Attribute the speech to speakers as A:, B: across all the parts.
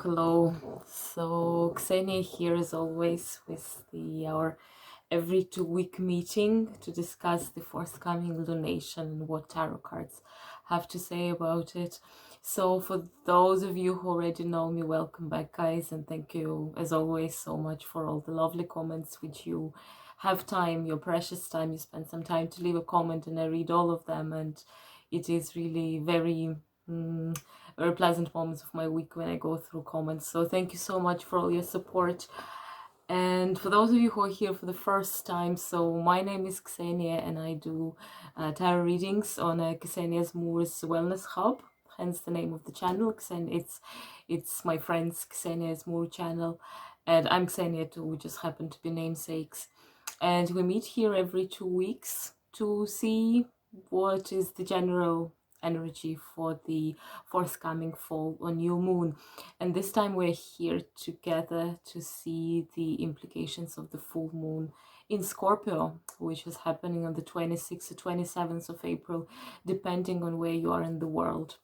A: Hello. So Ksenia here as always with our every 2-week meeting to discuss the forthcoming lunation and what tarot cards have to say about it. So for those of you who already know me, welcome back, guys, and thank you as always so much for all the lovely comments which you have time, your precious time, you spend some time to leave a comment, and I read all of them, and it is really very pleasant moments of my week when I go through comments. So thank you so much for all your support. And for those of you who are here for the first time, so my name is Ksenia and I do tarot readings on Ksenia's Moors Wellness Hub, hence the name of the channel. It's my friend's Ksenia's Moor channel, and I'm Ksenia too, we just happen to be namesakes. And we meet here every 2 weeks to see what is the general energy for the forthcoming fall or new moon. And this time we're here together to see the implications of the full moon in Scorpio, which is happening on the 26th or 27th of April, depending on where you are in the world.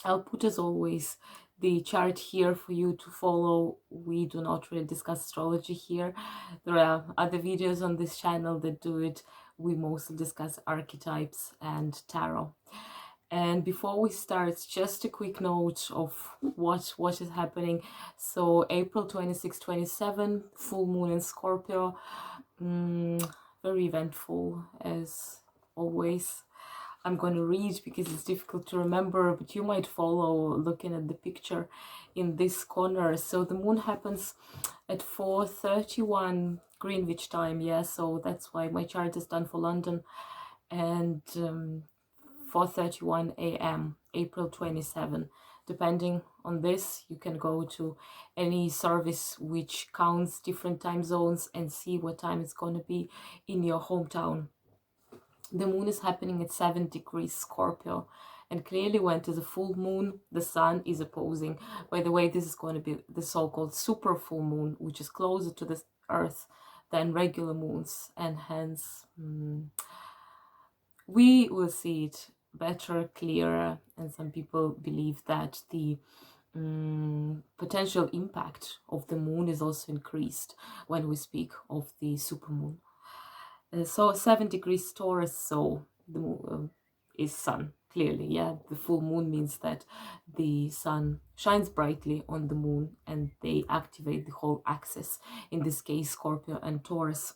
A: I'll put, as always, the chart here for you to follow. We do not really discuss astrology here. There are other videos on this channel that do it. We mostly discuss archetypes and tarot. And before we start, just a quick note of what is happening. So April 26, 27, full moon in Scorpio. Very eventful as always. I'm going to read because it's difficult to remember, but you might follow looking at the picture in this corner. So the moon happens at 4:31 Greenwich time, yeah, so that's why my chart is done for London. And 4:31 a.m. April 27. Depending on this, you can go to any service which counts different time zones and see what time it's going to be in your hometown. The moon is happening at 7 degrees Scorpio, and clearly when to the full moon, the sun is opposing. By the way, this is going to be the so-called super full moon, which is closer to the earth than regular moons, and hence we will see it better, clearer, and some people believe that the potential impact of the moon is also increased when we speak of the supermoon. So 7 degrees Taurus, so the moon is sun, clearly, yeah. The full moon means that the sun shines brightly on the moon and they activate the whole axis, in this case Scorpio and Taurus.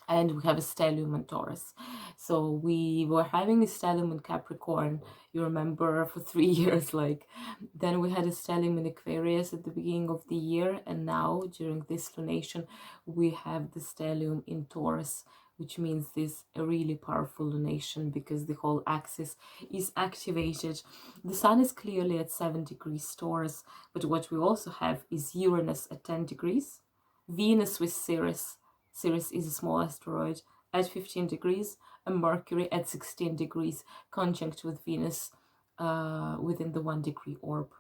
A: And we have a stellium in Taurus. So we were having a stellium in Capricorn, you remember, for 3 years, like. Then we had a stellium in Aquarius at the beginning of the year, and now during this lunation we have the stellium in Taurus, which means this a really powerful lunation because the whole axis is activated. The sun is clearly at 7 degrees Taurus, but what we also have is Uranus at 10 degrees, Venus with Ceres. Ceres is a small asteroid at 15 degrees, and Mercury at 16 degrees, conjunct with Venus within the 1 degree orb.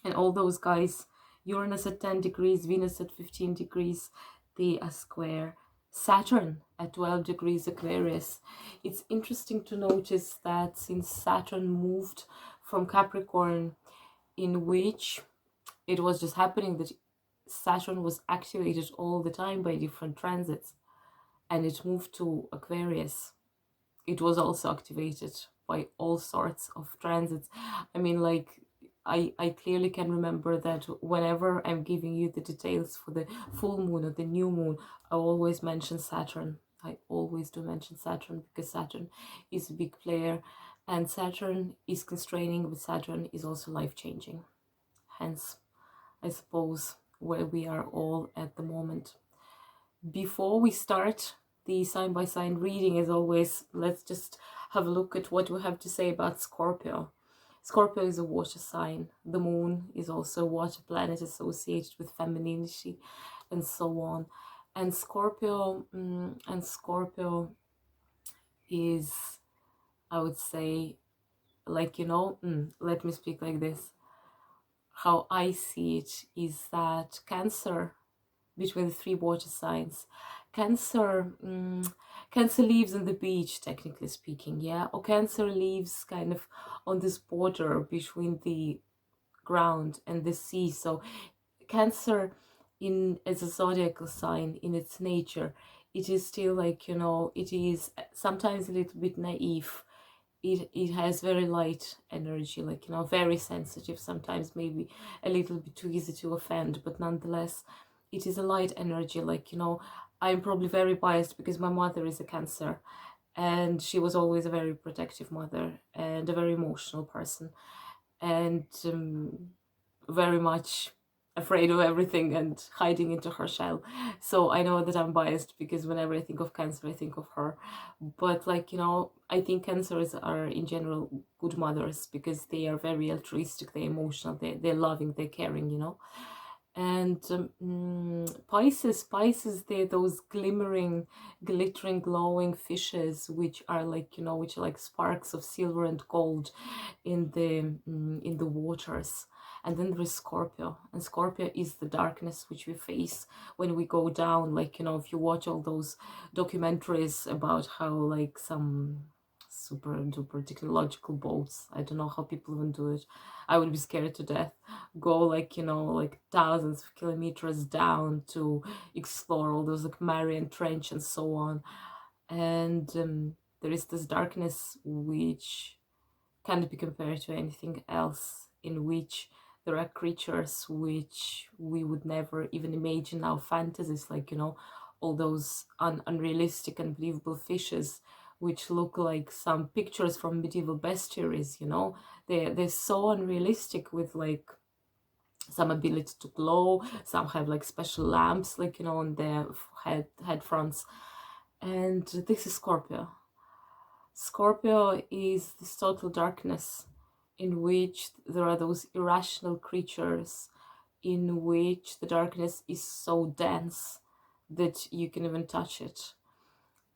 A: And all those guys, Uranus at 10 degrees, Venus at 15 degrees, they are square Saturn at 12 degrees Aquarius. It's interesting to notice that since Saturn moved from Capricorn, in which it was just happening that Saturn was activated all the time by different transits, and it moved to Aquarius, it was also activated by all sorts of transits. I mean, like, I clearly can remember that whenever I'm giving you the details for the full moon or the new moon, I always mention Saturn. I always do mention Saturn because Saturn is a big player, and Saturn is constraining, but Saturn is also life-changing. Hence, I suppose, where we are all at the moment. Before we start the sign by sign reading, as always, let's just have a look at what we have to say about Scorpio. Scorpio is a water sign. The moon is also a water planet associated with femininity and so on. And Scorpio is, I would say, like, you know, let me speak like this. How I see it is that Cancer, between the 3 water signs, Cancer lives on the beach, technically speaking, yeah, or Cancer lives kind of on this border between the ground and the sea. So Cancer, in as a zodiacal sign in its nature, it is still like, you know, it is sometimes a little bit naive. It has very light energy, like, you know, very sensitive, sometimes maybe a little bit too easy to offend, but nonetheless it is a light energy. Like, you know, I'm probably very biased because my mother is a Cancer, and she was always a very protective mother and a very emotional person, and very much afraid of everything and hiding into her shell. So I know that I'm biased because whenever I think of Cancer, I think of her. But, like, you know, I think Cancers are in general good mothers because they are very altruistic, they're emotional, they're loving, they're caring, you know. And Pisces, they're those glimmering, glittering, glowing fishes, which are like, you know, which are like sparks of silver and gold in the waters. And then there is Scorpio, and Scorpio is the darkness which we face when we go down. Like, you know, if you watch all those documentaries about how, like, some super duper technological boats, I don't know how people even do it, I would be scared to death, go, like, you know, like thousands of kilometers down to explore all those, like, Marian Trench and so on. And there is this darkness which can't be compared to anything else, in which there are creatures which we would never even imagine our fantasies, like, you know, all those unrealistic, unbelievable fishes which look like some pictures from medieval bestiaries, you know. They're so unrealistic, with like some ability to glow, some have like special lamps, like, you know, on their head fronts. And this is Scorpio. Scorpio is this total darkness in which there are those irrational creatures, in which the darkness is so dense that you can even touch it.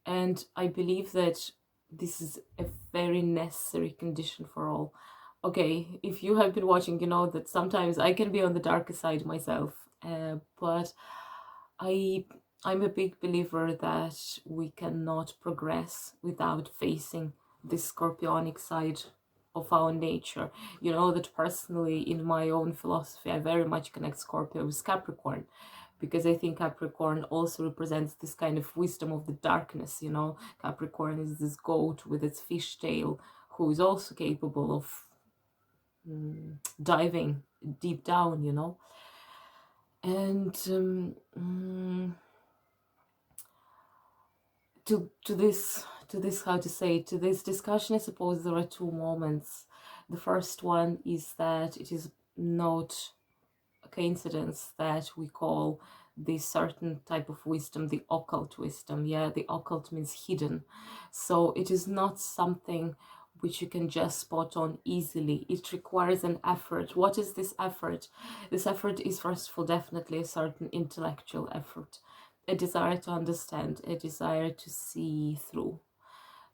A: And I believe that this is a very necessary condition for all. Okay, if you have been watching, you know that sometimes I can be on the darker side myself, but I I'm a big believer that we cannot progress without facing this scorpionic side of our nature. You know that personally, in my own philosophy, I very much connect Scorpio with Capricorn, because I think Capricorn also represents this kind of wisdom of the darkness. You know, Capricorn is this goat with its fish tail who is also capable of diving deep down, you know. And to this how to say, to this discussion, I suppose there are two moments. The first one is that it is not a coincidence that we call this certain type of wisdom the occult wisdom. Yeah, the occult means hidden, so it is not something which you can just spot on easily. It requires an effort. What is this effort? This effort is, first of all, definitely a certain intellectual effort, a desire to understand, a desire to see through.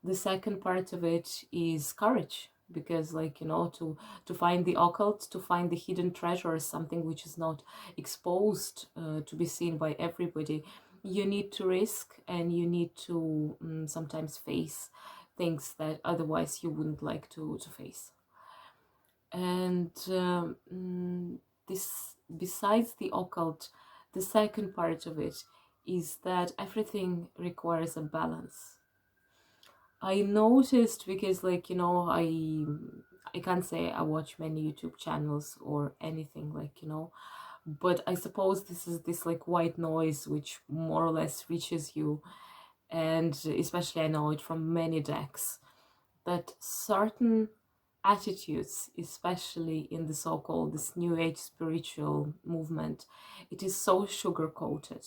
A: The second part of it is courage, because, like, you know, to find the occult, to find the hidden treasure, is something which is not exposed to be seen by everybody. You need to risk, and you need to sometimes face things that otherwise you wouldn't like to face. And this, besides the occult, the second part of it is that everything requires a balance. I noticed, because, like, you know, I can't say I watch many YouTube channels or anything, like, you know, but I suppose this is this like white noise which more or less reaches you, and especially I know it from many decks, that certain attitudes, especially in the so-called this new age spiritual movement, it is so sugar coated.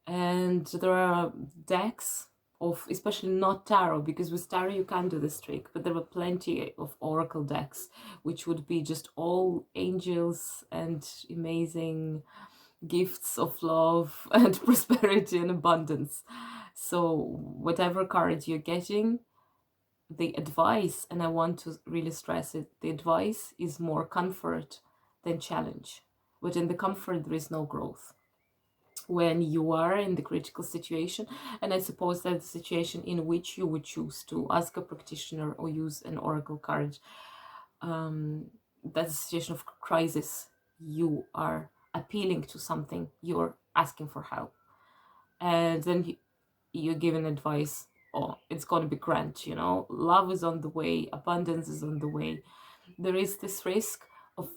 A: And there are decks of, especially not tarot, because with tarot you can't do this trick, but there were plenty of oracle decks which would be just all angels and amazing gifts of love and prosperity and abundance. So whatever card you're getting, the advice, and I want to really stress it, the advice is more comfort than challenge. But in the comfort there is no growth. When you are in the critical situation, and I suppose that's the situation in which you would choose to ask a practitioner or use an oracle card, that's a situation of crisis. You are appealing to something, you're asking for help, and then you're given advice. Oh, it's going to be grand, you know, love is on the way, abundance is on the way. There is this risk of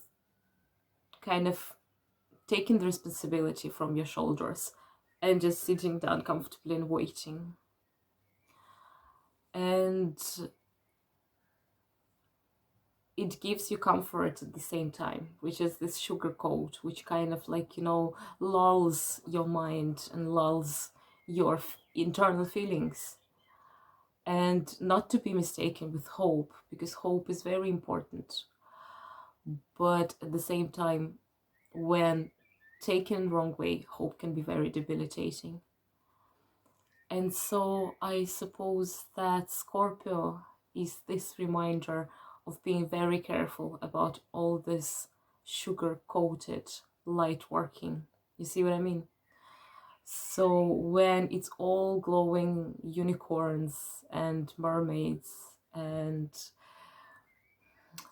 A: kind of taking the responsibility from your shoulders and just sitting down comfortably and waiting. And it gives you comfort at the same time, which is this sugar coat, which kind of like, you know, lulls your mind and lulls your internal feelings. And not to be mistaken with hope, because hope is very important. But at the same time, when taken the wrong way, hope can be very debilitating. And so I suppose that Scorpio is this reminder of being very careful about all this sugar-coated light working. You see what I mean? So when it's all glowing unicorns and mermaids and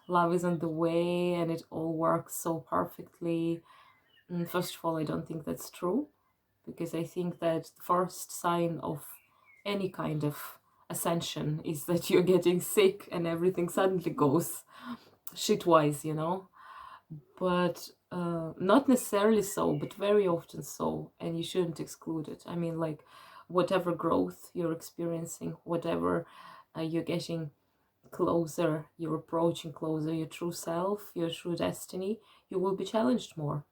A: love is on the way and it all works so perfectly, first of all, I don't think that's true, because I think that the first sign of any kind of ascension is that you're getting sick and everything suddenly goes shitwise, you know. But not necessarily so, but very often so, and you shouldn't exclude it. I mean, like, whatever growth you're experiencing, whatever you're getting closer, you're approaching closer your true self, your true destiny, you will be challenged more.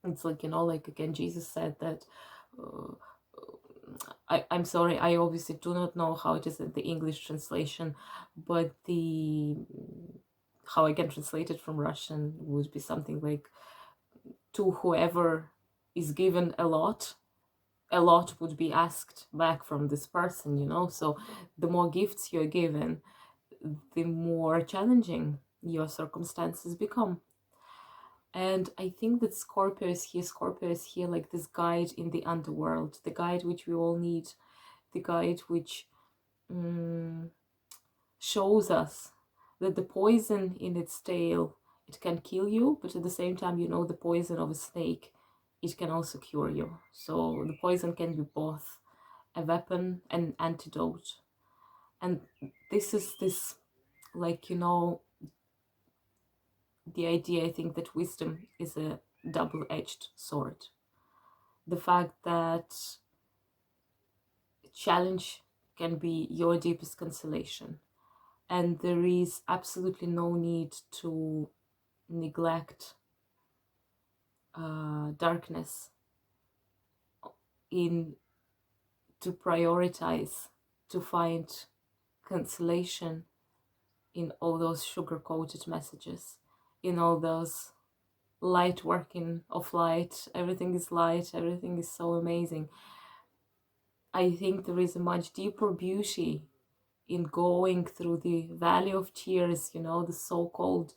A: It's like, you know, like again, Jesus said that uh, I'm sorry, I obviously do not know how it is in the English translation, but the how I can translate it from Russian would be something like, to whoever is given a lot would be asked back from this person, you know. So the more gifts you're given, the more challenging your circumstances become. And I think that Scorpio is here. Scorpio is here like this guide in the underworld, the guide which we all need, the guide which shows us that the poison in its tail, it can kill you, but at the same time, you know, the poison of a snake, it can also cure you. So the poison can be both a weapon and an antidote. And this is this, like, you know, the idea, I think, that wisdom is a double-edged sword. The fact that challenge can be your deepest consolation, and there is absolutely no need to neglect darkness in to prioritize, to find consolation in all those sugar-coated messages, in all those light working of light. Everything is light, everything is so amazing. I think there is a much deeper beauty in going through the valley of tears, you know, the so-called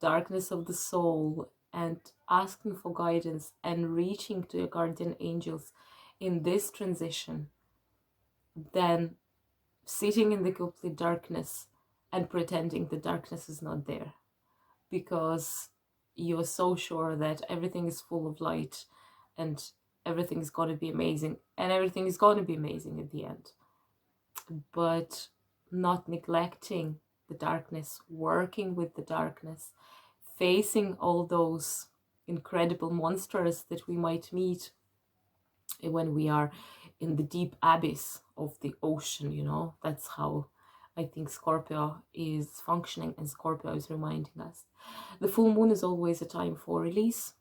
A: darkness of the soul, and asking for guidance and reaching to your guardian angels in this transition, than sitting in the complete darkness and pretending the darkness is not there, because you're so sure that everything is full of light and everything is going to be amazing, and everything is going to be amazing at the end. But not neglecting the darkness, working with the darkness, facing all those incredible monsters that we might meet when we are in the deep abyss of the ocean, you know. That's how I think Scorpio is functioning, and Scorpio is reminding us. The full moon is always a time for release.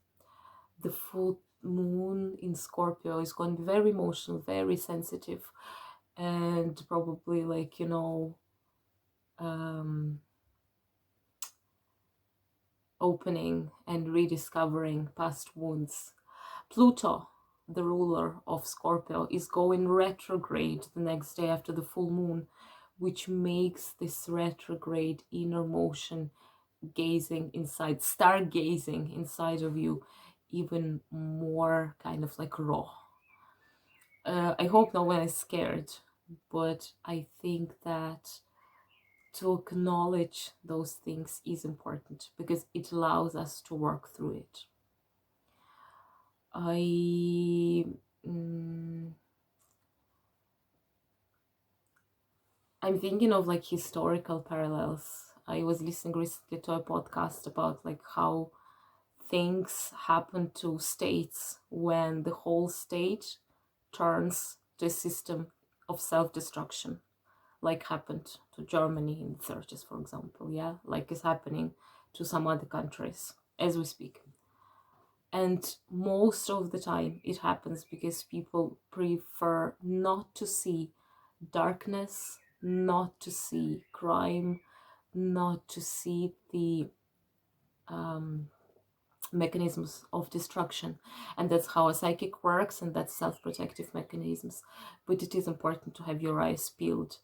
A: The full moon in Scorpio is going to be very emotional, very sensitive, and probably, like, you know, opening and rediscovering past wounds. Pluto, the ruler of Scorpio, is going retrograde the next day after the full moon, which makes this retrograde inner motion, gazing inside, stargazing inside of you, even more kind of like raw. I hope no one is scared, but I think that to acknowledge those things is important because it allows us to work through it. I'm thinking of like historical parallels. I was listening recently to a podcast about like how things happen to states when the whole state turns to a system of self-destruction, like happened to Germany in the 30s, for example, yeah, like is happening to some other countries as we speak. And most of the time it happens because people prefer not to see darkness, not to see crime, not to see the mechanisms of destruction. And that's how a psychic works, and that's self-protective mechanisms. But it is important to have your eyes peeled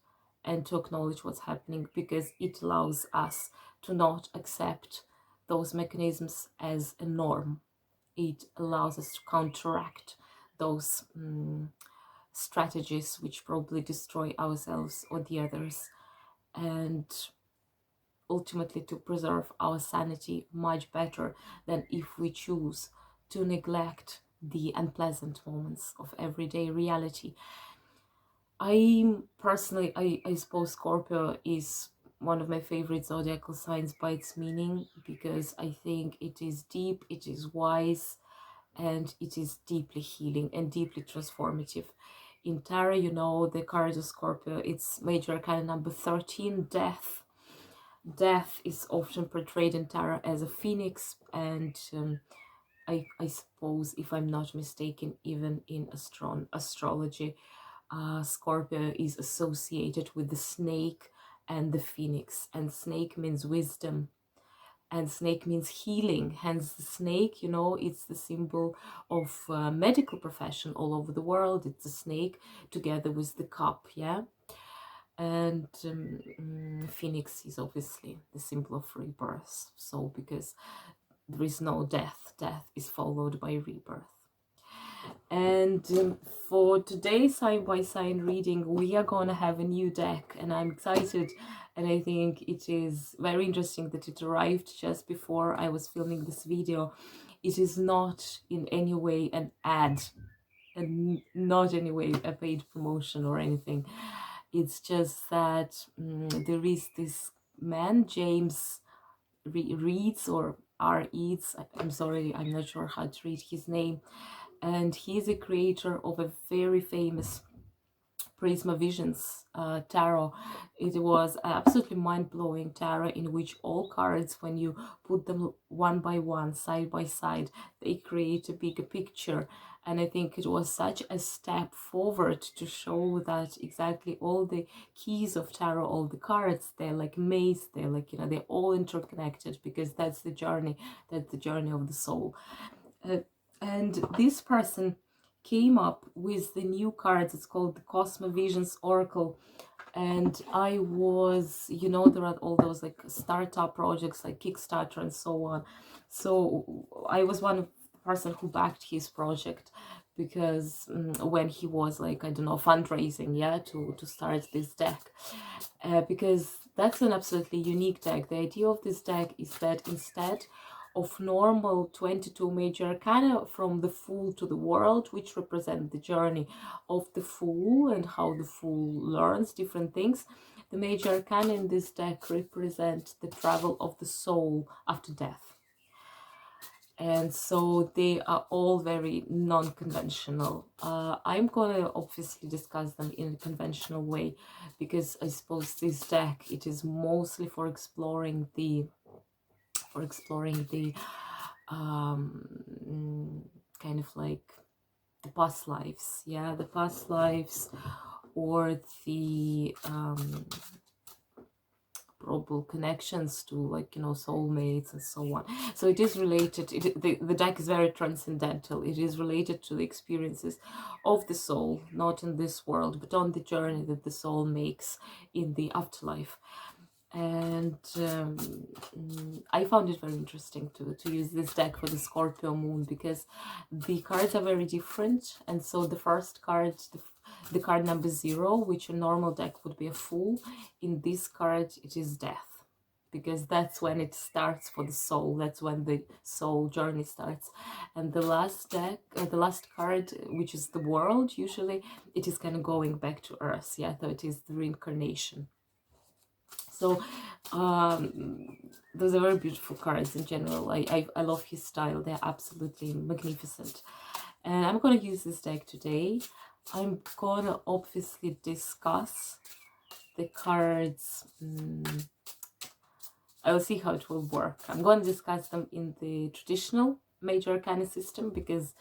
A: and to acknowledge what's happening, because it allows us to not accept those mechanisms as a norm. It allows us to counteract those strategies which probably destroy ourselves or the others, and ultimately to preserve our sanity much better than if we choose to neglect the unpleasant moments of everyday reality. I personally, I suppose Scorpio is one of my favorite zodiacal signs by its meaning, because I think it is deep, it is wise, and it is deeply healing and deeply transformative. In tarot, you know, the card of Scorpio, it's major arcana number 13, death. Death is often portrayed in tarot as a phoenix, and I suppose, if I'm not mistaken, even in astrology, Scorpio is associated with the snake and the phoenix, and snake means wisdom, and snake means healing. Hence the snake, you know, it's the symbol of medical profession all over the world. It's a snake together with the cup, yeah. And phoenix is obviously the symbol of rebirth. So because there is no death, death is followed by rebirth. And for today's sign by sign reading, we are going to have a new deck, and I'm excited. And I think it is very interesting that it arrived just before I was filming this video. It is not in any way an ad, and not in any way a paid promotion or anything. It's just that there is this man, James Reeds, or R. Eads. I'm sorry, I'm not sure how to read his name. And he's a creator of a very famous Prisma Visions tarot. It was absolutely mind-blowing tarot in which all cards, when you put them one by one, side by side, they create a bigger picture. And I think it was such a step forward to show that exactly all the keys of tarot, all the cards, they're like maze, they're like, you know, they're all interconnected, because that's the journey of the soul. And this person came up with the new cards. It's called the Cosmo Visions Oracle. And I was, you know, there are all those like startup projects like Kickstarter and so on. So I was one of the person who backed his project, because when he was like, I don't know, fundraising, yeah, to start this deck, because that's an absolutely unique deck. The idea of this deck is that instead of normal 22 major arcana from the Fool to the World, which represent the journey of the Fool and how the Fool learns different things, the major arcana in this deck represent the travel of the soul after death. And so they are all very non-conventional. I'm gonna obviously discuss them in a conventional way, because I suppose this deck, it is mostly for exploring the kind of like the past lives, yeah, the past lives, or the probable connections to, like, you know, soulmates and so on. So it is related, the deck is very transcendental. It is related to the experiences of the soul, not in this world, but on the journey that the soul makes in the afterlife. And I found it very interesting to use this deck for the Scorpio moon, because the cards are very different. And so the first card, the card number 0, which a normal deck would be a Fool. In this card, it is Death, because that's when it starts for the soul. That's when the soul journey starts. And the last deck, the last card, which is the World, usually it is kind of going back to Earth. Yeah, so it is the reincarnation. So those are very beautiful cards in general. I love his style. They're absolutely magnificent. And I'm going to use this deck today. I'm going to obviously discuss the cards. I'll see how it will work. I'm going to discuss them in the traditional major arcana system, because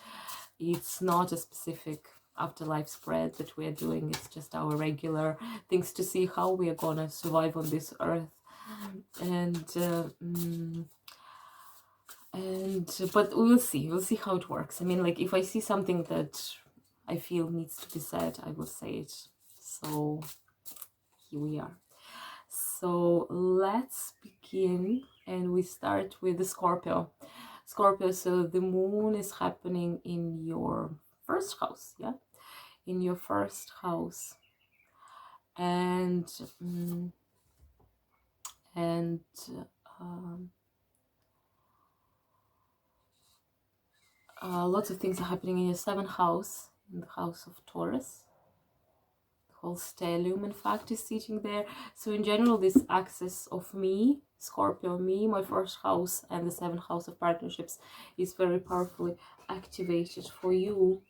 A: it's not a specific afterlife spread that we're doing. It's just our regular things to see how we are going to survive on this earth. But we'll see how it works. I mean, like, if I see something that I feel needs to be said, I will say it. So here we are. So let's begin, and we start with the Scorpio. Scorpio, so the moon is happening in your first house, yeah? In your first house. And lots of things are happening in your 7th house, in the house of Taurus. The whole stellium, in fact, is sitting there. So in general, this axis of me, Scorpio, me, my first house, and the 7th house of partnerships is very powerfully activated for you.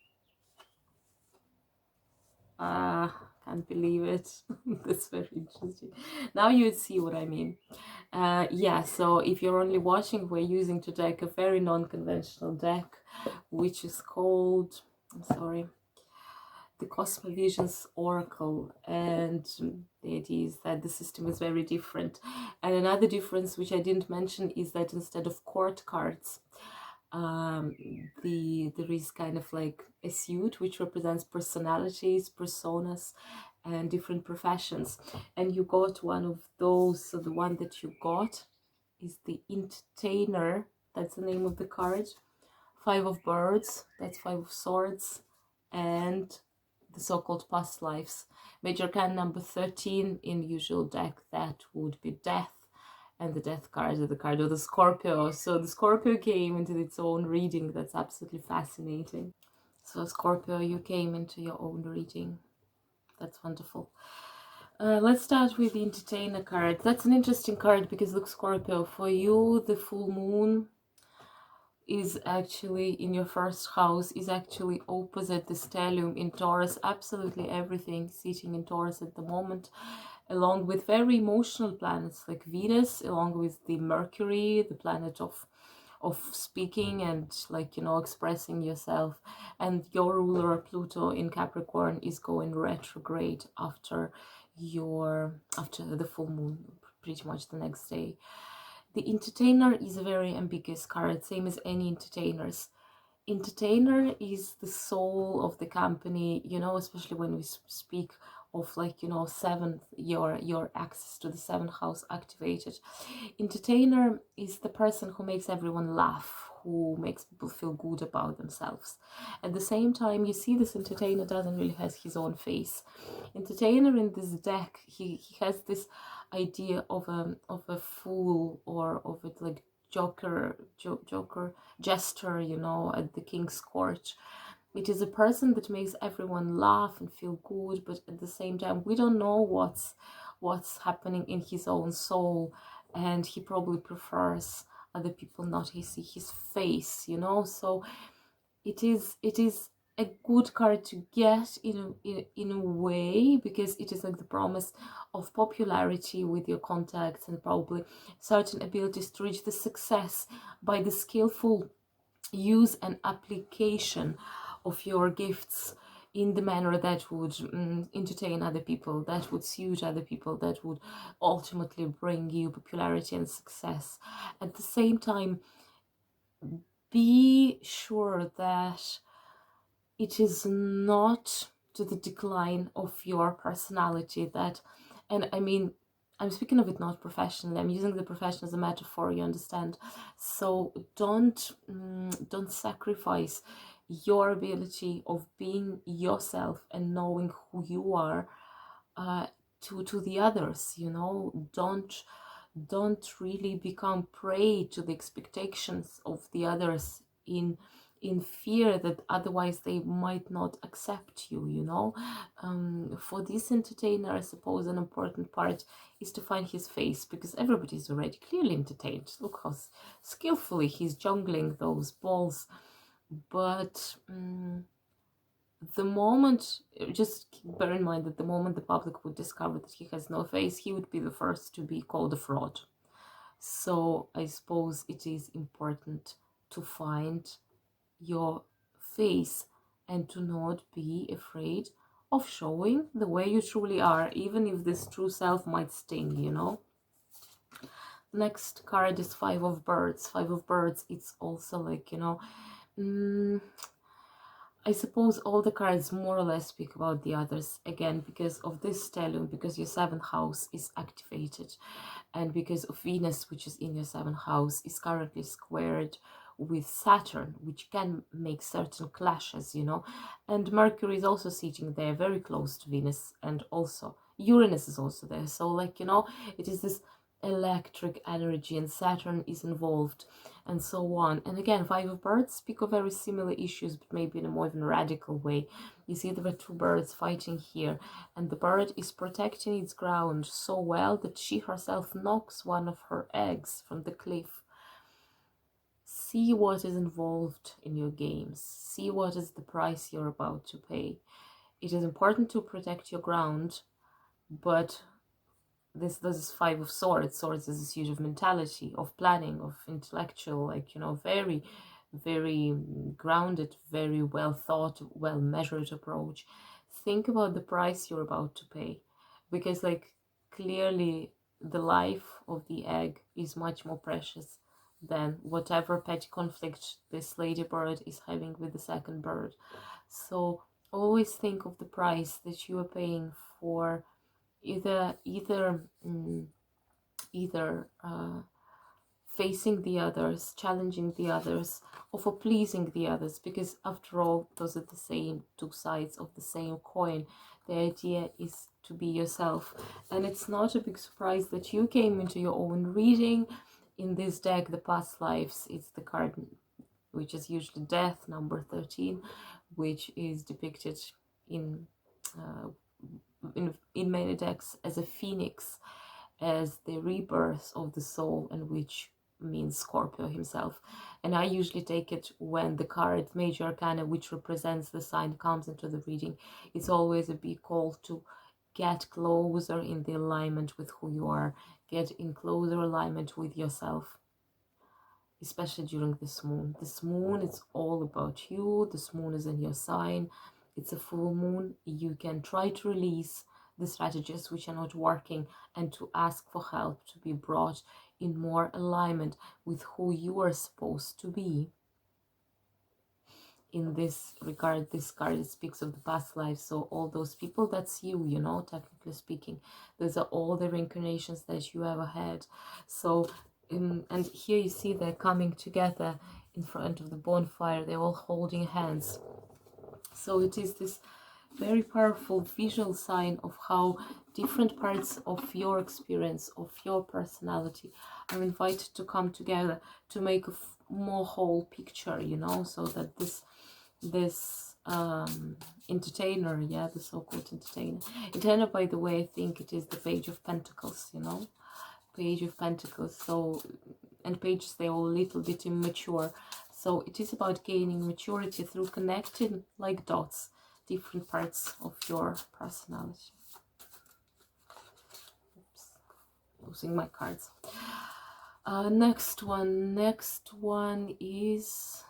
A: Can't believe it. That's very interesting. Now you would see what I mean. Yeah, so if you're only watching, we're using to deck a very non-conventional deck, which is called, the Cosmo Visions Oracle. And the idea is that the system is very different. And another difference, which I didn't mention, is that instead of court cards, there is kind of like a suit which represents personalities, personas, and different professions. And you got one of those. So the one that you got is the Entertainer. That's the name of the card. 5 of Birds, that's 5 of Swords, and the so-called past lives. Major arcana number 13 in usual deck, that would be Death. And the Death card is the card of the Scorpio. So the Scorpio came into its own reading. That's absolutely fascinating. So Scorpio, you came into your own reading. That's wonderful. Let's start with the Entertainer card. That's an interesting card because, look, Scorpio, for you, the full moon is actually in your first house, is actually opposite the stellium in Taurus. Absolutely everything sitting in Taurus at the moment, along with very emotional planets like Venus, along with the Mercury, the planet of speaking and, like, you know, expressing yourself. And your ruler Pluto in Capricorn is going retrograde after the full moon, pretty much the next day. The Entertainer is a very ambiguous card, same as any entertainers. Entertainer is the soul of the company, you know, especially when we speak of, like, you know, 7th, your access to the 7th house activated. Entertainer is the person who makes everyone laugh, who makes people feel good about themselves. At the same time, you see this Entertainer doesn't really have his own face. Entertainer in this deck, he has this idea of a fool, or of it like joker jester, you know, at the king's court. It is a person that makes everyone laugh and feel good, but at the same time we don't know what's happening in his own soul, and he probably prefers other people not to see his face, you know. So it is a good card to get in a way, because it is like the promise of popularity with your contacts, and probably certain abilities to reach the success by the skillful use and application of your gifts in the manner that would entertain other people, that would suit other people, that would ultimately bring you popularity and success. At the same time, be sure that it is not to the decline of your personality. That, and I mean, I'm speaking of it not professionally, I'm using the profession as a metaphor, you understand. So don't sacrifice your ability of being yourself and knowing who you are, to the others. You know, don't really become prey to the expectations of the others in fear that otherwise they might not accept you, you know. For this entertainer, I suppose an important part is to find his face, because everybody's already clearly entertained. Look how skillfully he's jungling those balls. But the moment, just bear in mind that the moment the public would discover that he has no face, he would be the first to be called a fraud. So I suppose it is important to find your face and to not be afraid of showing the way you truly are, even if this true self might sting, you know. Next card is Five of Birds. Five of Birds, it's also like, you know, I suppose all the cards more or less speak about the others, again, because of this stellium, because your 7th house is activated, and because of Venus, which is in your 7th house, is currently squared with Saturn, which can make certain clashes, you know. And Mercury is also sitting there very close to Venus, and also Uranus is also there. So, like, you know, it is this electric energy, and Saturn is involved, and so on. And again, Five of Birds speak of very similar issues, but maybe in a more even radical way. You see there are two birds fighting here, and the bird is protecting its ground so well that she herself knocks one of her eggs from the cliff. See what is involved in your games. See what is the price you're about to pay. It is important to protect your ground, but this is Five of Swords. Swords is this huge of mentality, of planning, of intellectual, like, you know, very, very grounded, very well thought, well measured approach. Think about the price you're about to pay, because, like, clearly the life of the egg is much more precious than whatever petty conflict this ladybird is having with the second bird. So always think of the price that you are paying for either facing the others, challenging the others, or for pleasing the others, because after all, those are the same two sides of the same coin. The idea is to be yourself, and it's not a big surprise that you came into your own reading. In this deck, the past lives, it's the card which is usually death, number 13, which is depicted in many decks as a phoenix, as the rebirth of the soul, and which means Scorpio himself. And I usually take it when the card Major Arcana, which represents the sign, comes into the reading. It's always a big call to get closer in the alignment with who you are, get in closer alignment with yourself, especially during this moon. This moon, it's all about you. This moon is in your sign. It's a full moon. You can try to release the strategies which are not working, and to ask for help to be brought in more alignment with who you are supposed to be. In this regard, this card speaks of the past life, so all those people, that's you, you know, technically speaking. Those are all the reincarnations that you ever had. So and here you see they're coming together in front of the bonfire. They're all holding hands. So it is this very powerful visual sign of how different parts of your experience, of your personality, are invited to come together to make a more whole picture, you know, so that this entertainer, yeah, the so-called entertainer, by the way, I think it is the Page of Pentacles, you know, Page of Pentacles. So, and pages, they're all a little bit immature, so it is about gaining maturity through connecting like dots different parts of your personality. Oops, losing my cards. Next one is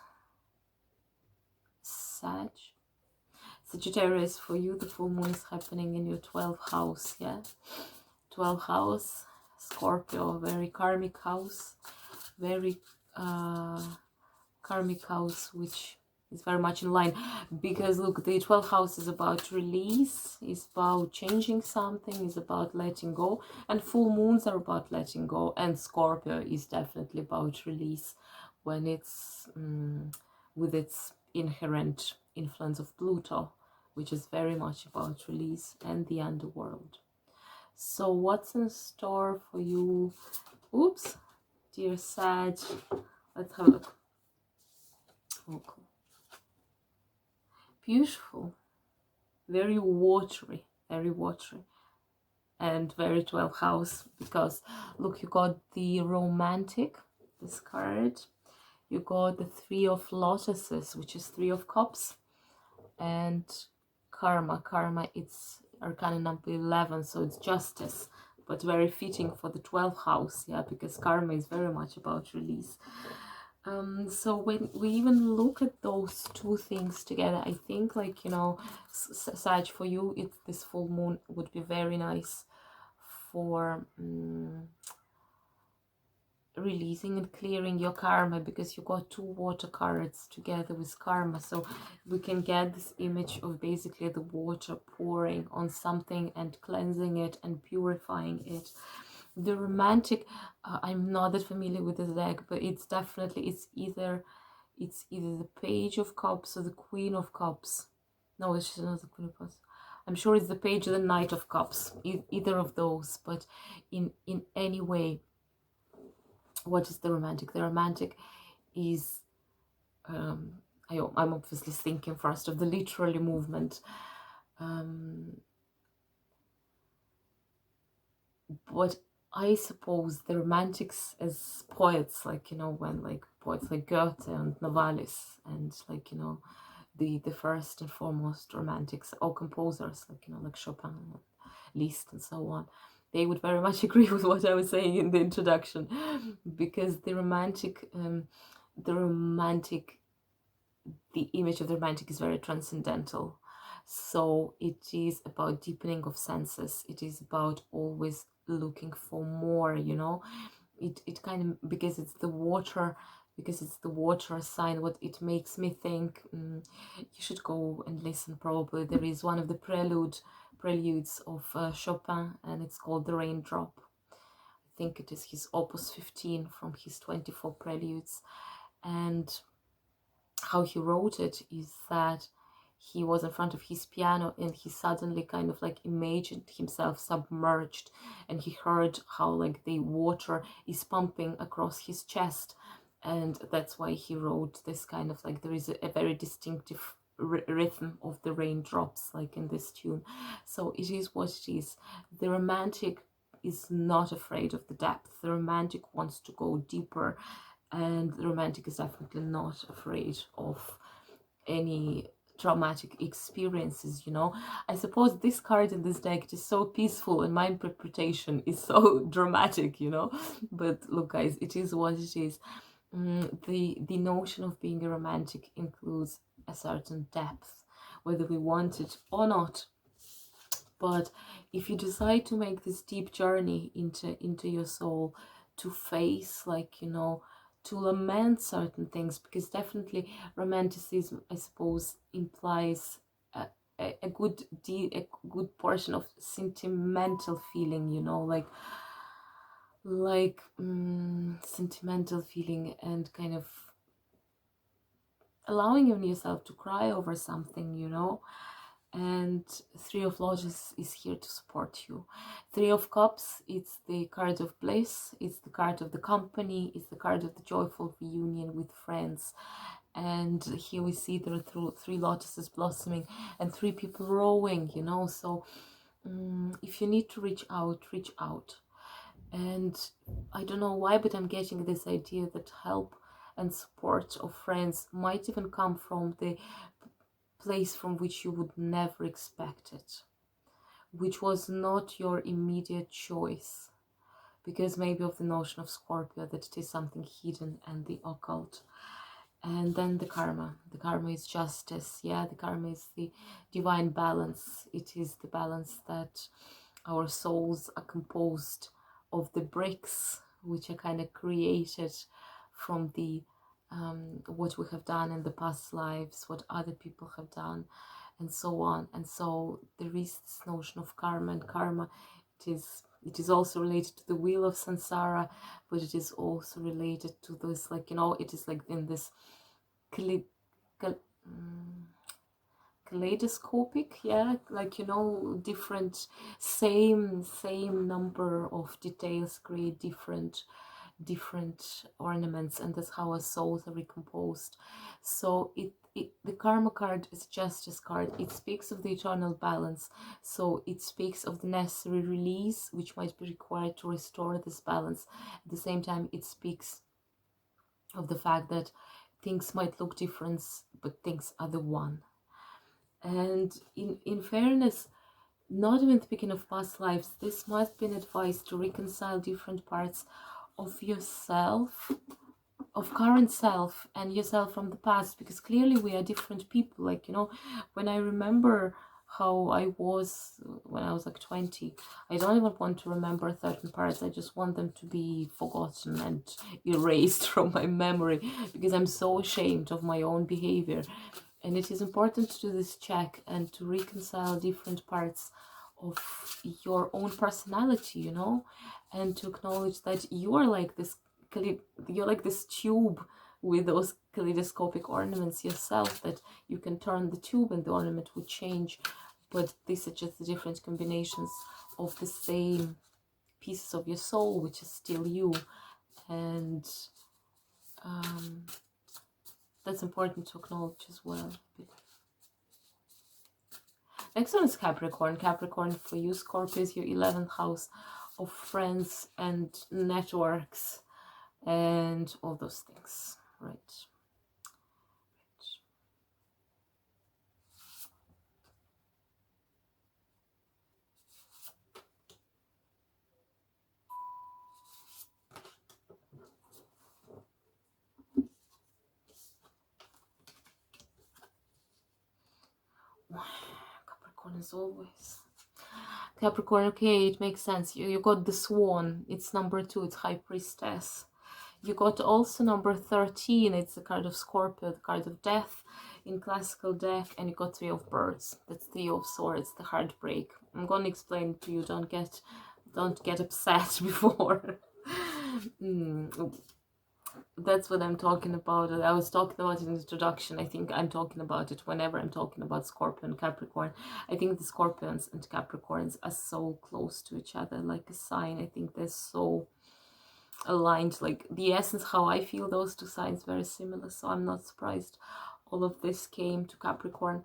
A: Sagittarius. For you, the full moon is happening in your 12th house, yeah, 12th house, Scorpio, very karmic house, very karmic house, which is very much in line, because look, the 12th house is about release, is about changing something, is about letting go, and full moons are about letting go, and Scorpio is definitely about release when it's with its inherent influence of Pluto, which is very much about release and the underworld. So what's in store for you? Oops, dear Sag. Let's have a look. Okay. Beautiful. Very watery. Very watery. And very 12th house, because look, you got the romantic, this card. You got the 3 of lotuses, which is 3 of cups, and karma. Karma, it's arcana number 11, so it's justice, but very fitting for the 12th house, yeah, because karma is very much about release. So when we even look at those two things together, I think, like, you know, Sag, for you, this full moon would be very nice for releasing and clearing your karma, because you got 2 water cards together with karma. So we can get this image of basically the water pouring on something and cleansing it and purifying it. The romantic, I'm not that familiar with the deck, but it's definitely, it's either the Page of Cups or the Queen of Cups. No, it's not the Queen of Cups. I'm sure it's the Page or the Knight of Cups, either of those. But in any way, what is the romantic? The romantic is, I'm obviously thinking first of the literary movement, but I suppose the romantics as poets, like, you know, when like poets like Goethe and Novalis, and like, you know, the first and foremost romantics, or composers like, you know, like Chopin and Liszt and so on, they would very much agree with what I was saying in the introduction, because the image of the romantic is very transcendental. So it is about deepening of senses. It is about always looking for more, you know. It kind of, because it's the water sign, what it makes me think, you should go and listen. Probably there is one of the preludes of Chopin, and it's called the Raindrop. I think it is his opus 15 from his 24 preludes. And how he wrote it is that he was in front of his piano and he suddenly kind of like imagined himself submerged, and he heard how like the water is pumping across his chest, and that's why he wrote this kind of like, there is a very distinctive rhythm of the raindrops like in this tune. So it is what it is. The romantic is not afraid of the depth. The romantic wants to go deeper, and the romantic is definitely not afraid of any traumatic experiences, you know. I suppose this card in this deck is so peaceful, and my interpretation is so dramatic, you know. But look, guys, it is what it is. The notion of being a romantic includes a certain depth, whether we want it or not. But if you decide to make this deep journey into your soul, to face, like, you know, to lament certain things, because definitely romanticism, I suppose, implies a good portion of sentimental feeling, you know, like sentimental feeling, and kind of allowing yourself to cry over something, you know. And 3 of Lotus is here to support you. 3 of Cups, it's the card of bliss, it's the card of the company, it's the card of the joyful reunion with friends. And here we see there are 3 lotuses blossoming and 3 people rowing, you know. So if you need to reach out, reach out. And I don't know why, but I'm getting this idea that help and support of friends might even come from the place from which you would never expect it, which was not your immediate choice, because maybe of the notion of Scorpio, that it is something hidden and the occult. And then the karma is justice. Yeah, the karma is the divine balance. It is the balance that our souls are composed of, the bricks which are kind of created from the what we have done in the past lives, what other people have done, and so on. And so there is this notion of karma, and karma, it is also related to the wheel of samsara, but it is also related to this, like, you know, it is like in this kaleidoscopic, yeah, like, you know, different, same number of details create different ornaments, and that's how our souls are recomposed. So the karma card is justice card. It speaks of the eternal balance, so it speaks of the necessary release which might be required to restore this balance. At the same time, it speaks of the fact that things might look different, but things are the one. And in fairness, not even speaking of past lives, this might have been advice to reconcile different parts of yourself, of current self, and yourself from the past, because clearly we are different people. Like, you know, when I remember how I was when I was like 20, I don't even want to remember certain parts. I just want them to be forgotten and erased from my memory, because I'm so ashamed of my own behavior. And it is important to do this check and to reconcile different parts of your own personality, you know, and to acknowledge that you are like this, you're like this tube with those kaleidoscopic ornaments yourself, that you can turn the tube and the ornament would change, but these are just the different combinations of the same pieces of your soul, which is still you. And that's important to acknowledge as well. Next one is Capricorn. Capricorn, for you, Scorpio, is your 11th house of friends and networks and all those things, right? Capricorn as always. Capricorn, okay, it makes sense. You got the Swan. It's number 2. It's High Priestess. You got also number 13. It's the card of Scorpio, the card of death in classical deck. And you got 3 of Birds. That's 3 of Swords, the heartbreak. I'm going to explain it to you. Don't get upset before. That's what I'm talking about. I was talking about it in the introduction. I think I'm talking about it whenever I'm talking about Scorpio and Capricorn. I think the Scorpions and Capricorns are so close to each other, like a sign. I think they're so aligned, like the essence, how I feel those two signs very similar. So I'm not surprised all of this came to Capricorn.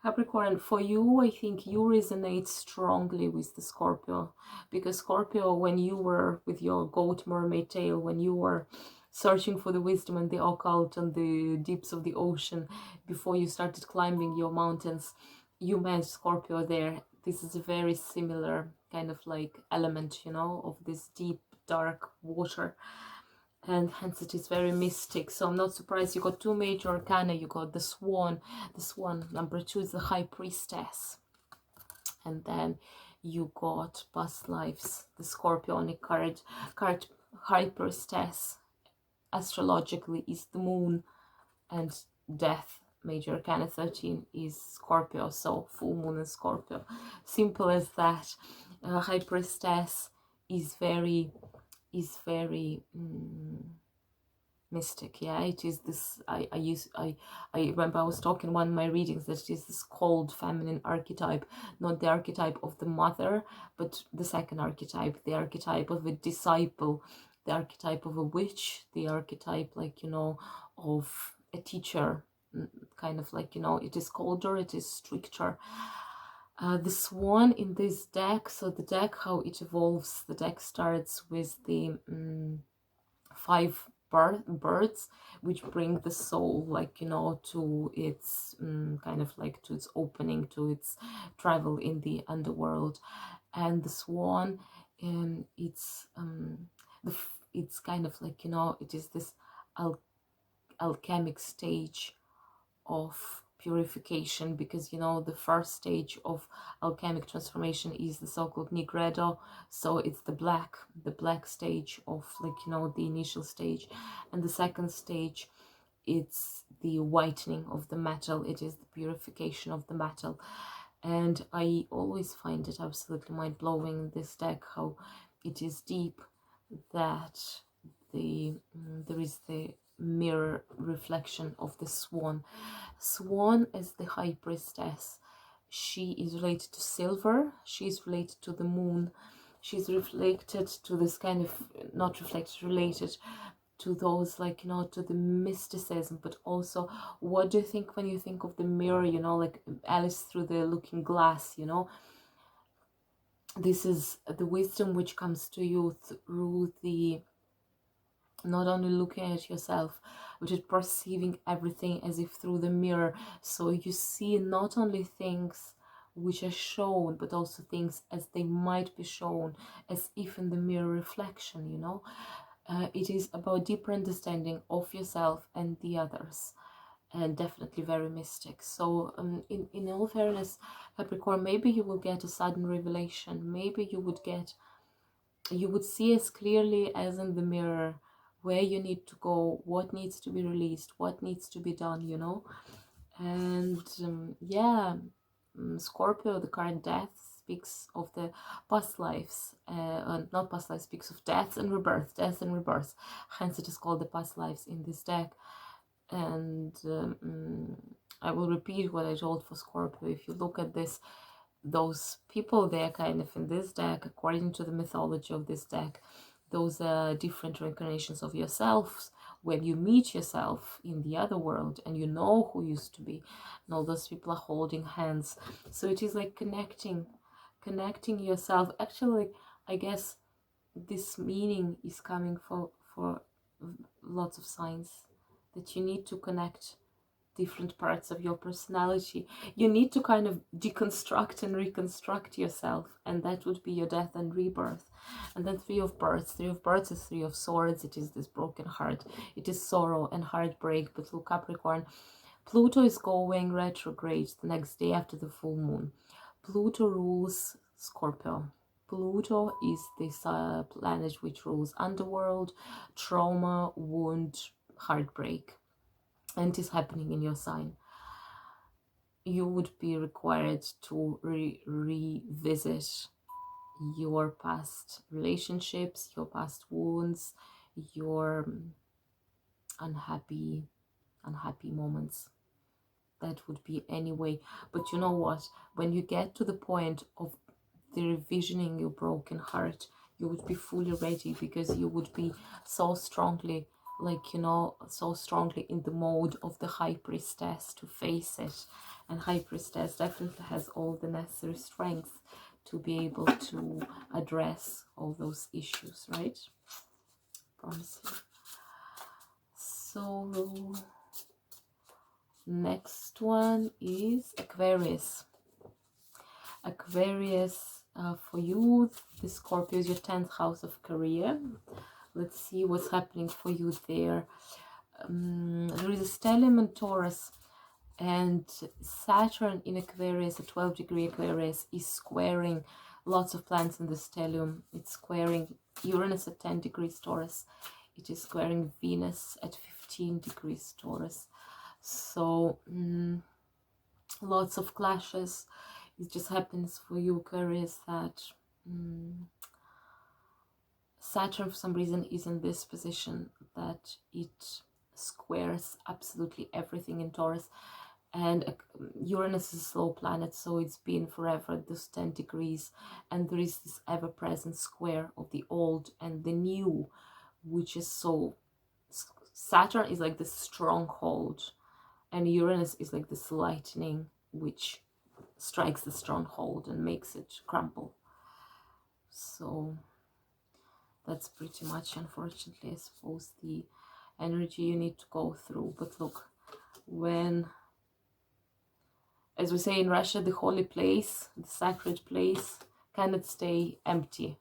A: Capricorn, for you, I think you resonate strongly with the Scorpio, because Scorpio, when you were with your goat mermaid tail, when you were searching for the wisdom and the occult and the deeps of the ocean before you started climbing your mountains, you met Scorpio there. This is a very similar kind of like element, you know, of this deep dark water, and hence it is very mystic. So I'm not surprised. You got 2 major arcana. You got the Swan. The Swan, number 2, is the High Priestess, and then you got past lives, the Scorpionic card. High Priestess astrologically is the moon, and death, major arcana 13, is Scorpio, so full moon in Scorpio. Simple as that. High Priestess is very mystic. Yeah, it is this. I remember I was talking in one of my readings that it is this cold feminine archetype, not the archetype of the mother, but the second archetype, the archetype of a disciple, the archetype of a witch, the archetype, like, you know, of a teacher, kind of like, you know, it is colder, it is stricter. The Swan in this deck, so the deck, how it evolves, the deck starts with the 5 birds, which bring the soul, like, you know, to its kind of like to its opening, to its travel in the underworld. And the Swan, it's it's kind of like, you know, it is this alchemic stage of purification, because, you know, the first stage of alchemic transformation is the so-called nigredo, so it's the black stage of, like, you know, the initial stage. And the second stage, it's the whitening of the metal, it is the purification of the metal. And I always find it absolutely mind-blowing, this deck, how it is deep, that there is the mirror reflection of the swan. Swan is the high priestess. She is related to silver. She is related to the moon. She's reflected to this kind of, not reflected, related to those, like, you know, to the mysticism. But also, what do you think when you think of the mirror, you know, like Alice through the looking glass, you know? This is the wisdom which comes to you through the, not only looking at yourself, but just perceiving everything as if through the mirror. So you see not only things which are shown, but also things as they might be shown, as if in the mirror reflection, you know. It is about deeper understanding of yourself and the others, and definitely very mystic. So in all fairness, Capricorn, maybe you will get a sudden revelation. Maybe you would see as clearly as in the mirror where you need to go, what needs to be released, what needs to be done, you know. And yeah, Scorpio, the card death, speaks of the past lives, not past lives, speaks of death and rebirth, hence it is called the past lives in this deck. And I will repeat what I told for Scorpio. If you look at this, those people there kind of in this deck, according to the mythology of this deck, those are different reincarnations of yourselves. When you meet yourself in the other world and you know who used to be, and all those people are holding hands. So it is like connecting yourself. Actually, I guess this meaning is coming for lots of signs, that you need to connect different parts of your personality. You need to kind of deconstruct and reconstruct yourself, and that would be your death and rebirth. And then Three of Birds is Three of Swords. It is this broken heart, it is sorrow and heartbreak. But look, Capricorn, Pluto is going retrograde the next day after the full moon. Pluto rules Scorpio. Pluto is this planet which rules underworld, trauma, wound, heartbreak, and it is happening in your sign. You would be required to revisit your past relationships, your past wounds, your unhappy moments. That would be anyway. But you know what? When you get to the point of the revisioning your broken heart, you would be fully ready, because you would be so strongly, like, you know, so strongly in the mode of the high priestess to face it. And high priestess definitely has all the necessary strength to be able to address all those issues, right? Promise you. So next one is Aquarius. Aquarius, for you, the Scorpio is your 10th house of career. Let's see what's happening for you there. There is a stellium in Taurus, and Saturn in Aquarius, a 12-degree Aquarius, is squaring lots of planets in the stellium. It's squaring Uranus at 10 degrees Taurus. It is squaring Venus at 15 degrees Taurus. So lots of clashes. It just happens for you, Aquarius, that Saturn for some reason is in this position, that it squares absolutely everything in Taurus. And Uranus is a slow planet, so it's been forever at this 10 degrees, and there is this ever-present square of the old and the new, which is so... Saturn is like the stronghold, and Uranus is like this lightning which strikes the stronghold and makes it crumble. So that's pretty much, unfortunately, I suppose, the energy you need to go through. But look, when, as we say in Russia, the holy place, the sacred place, cannot stay empty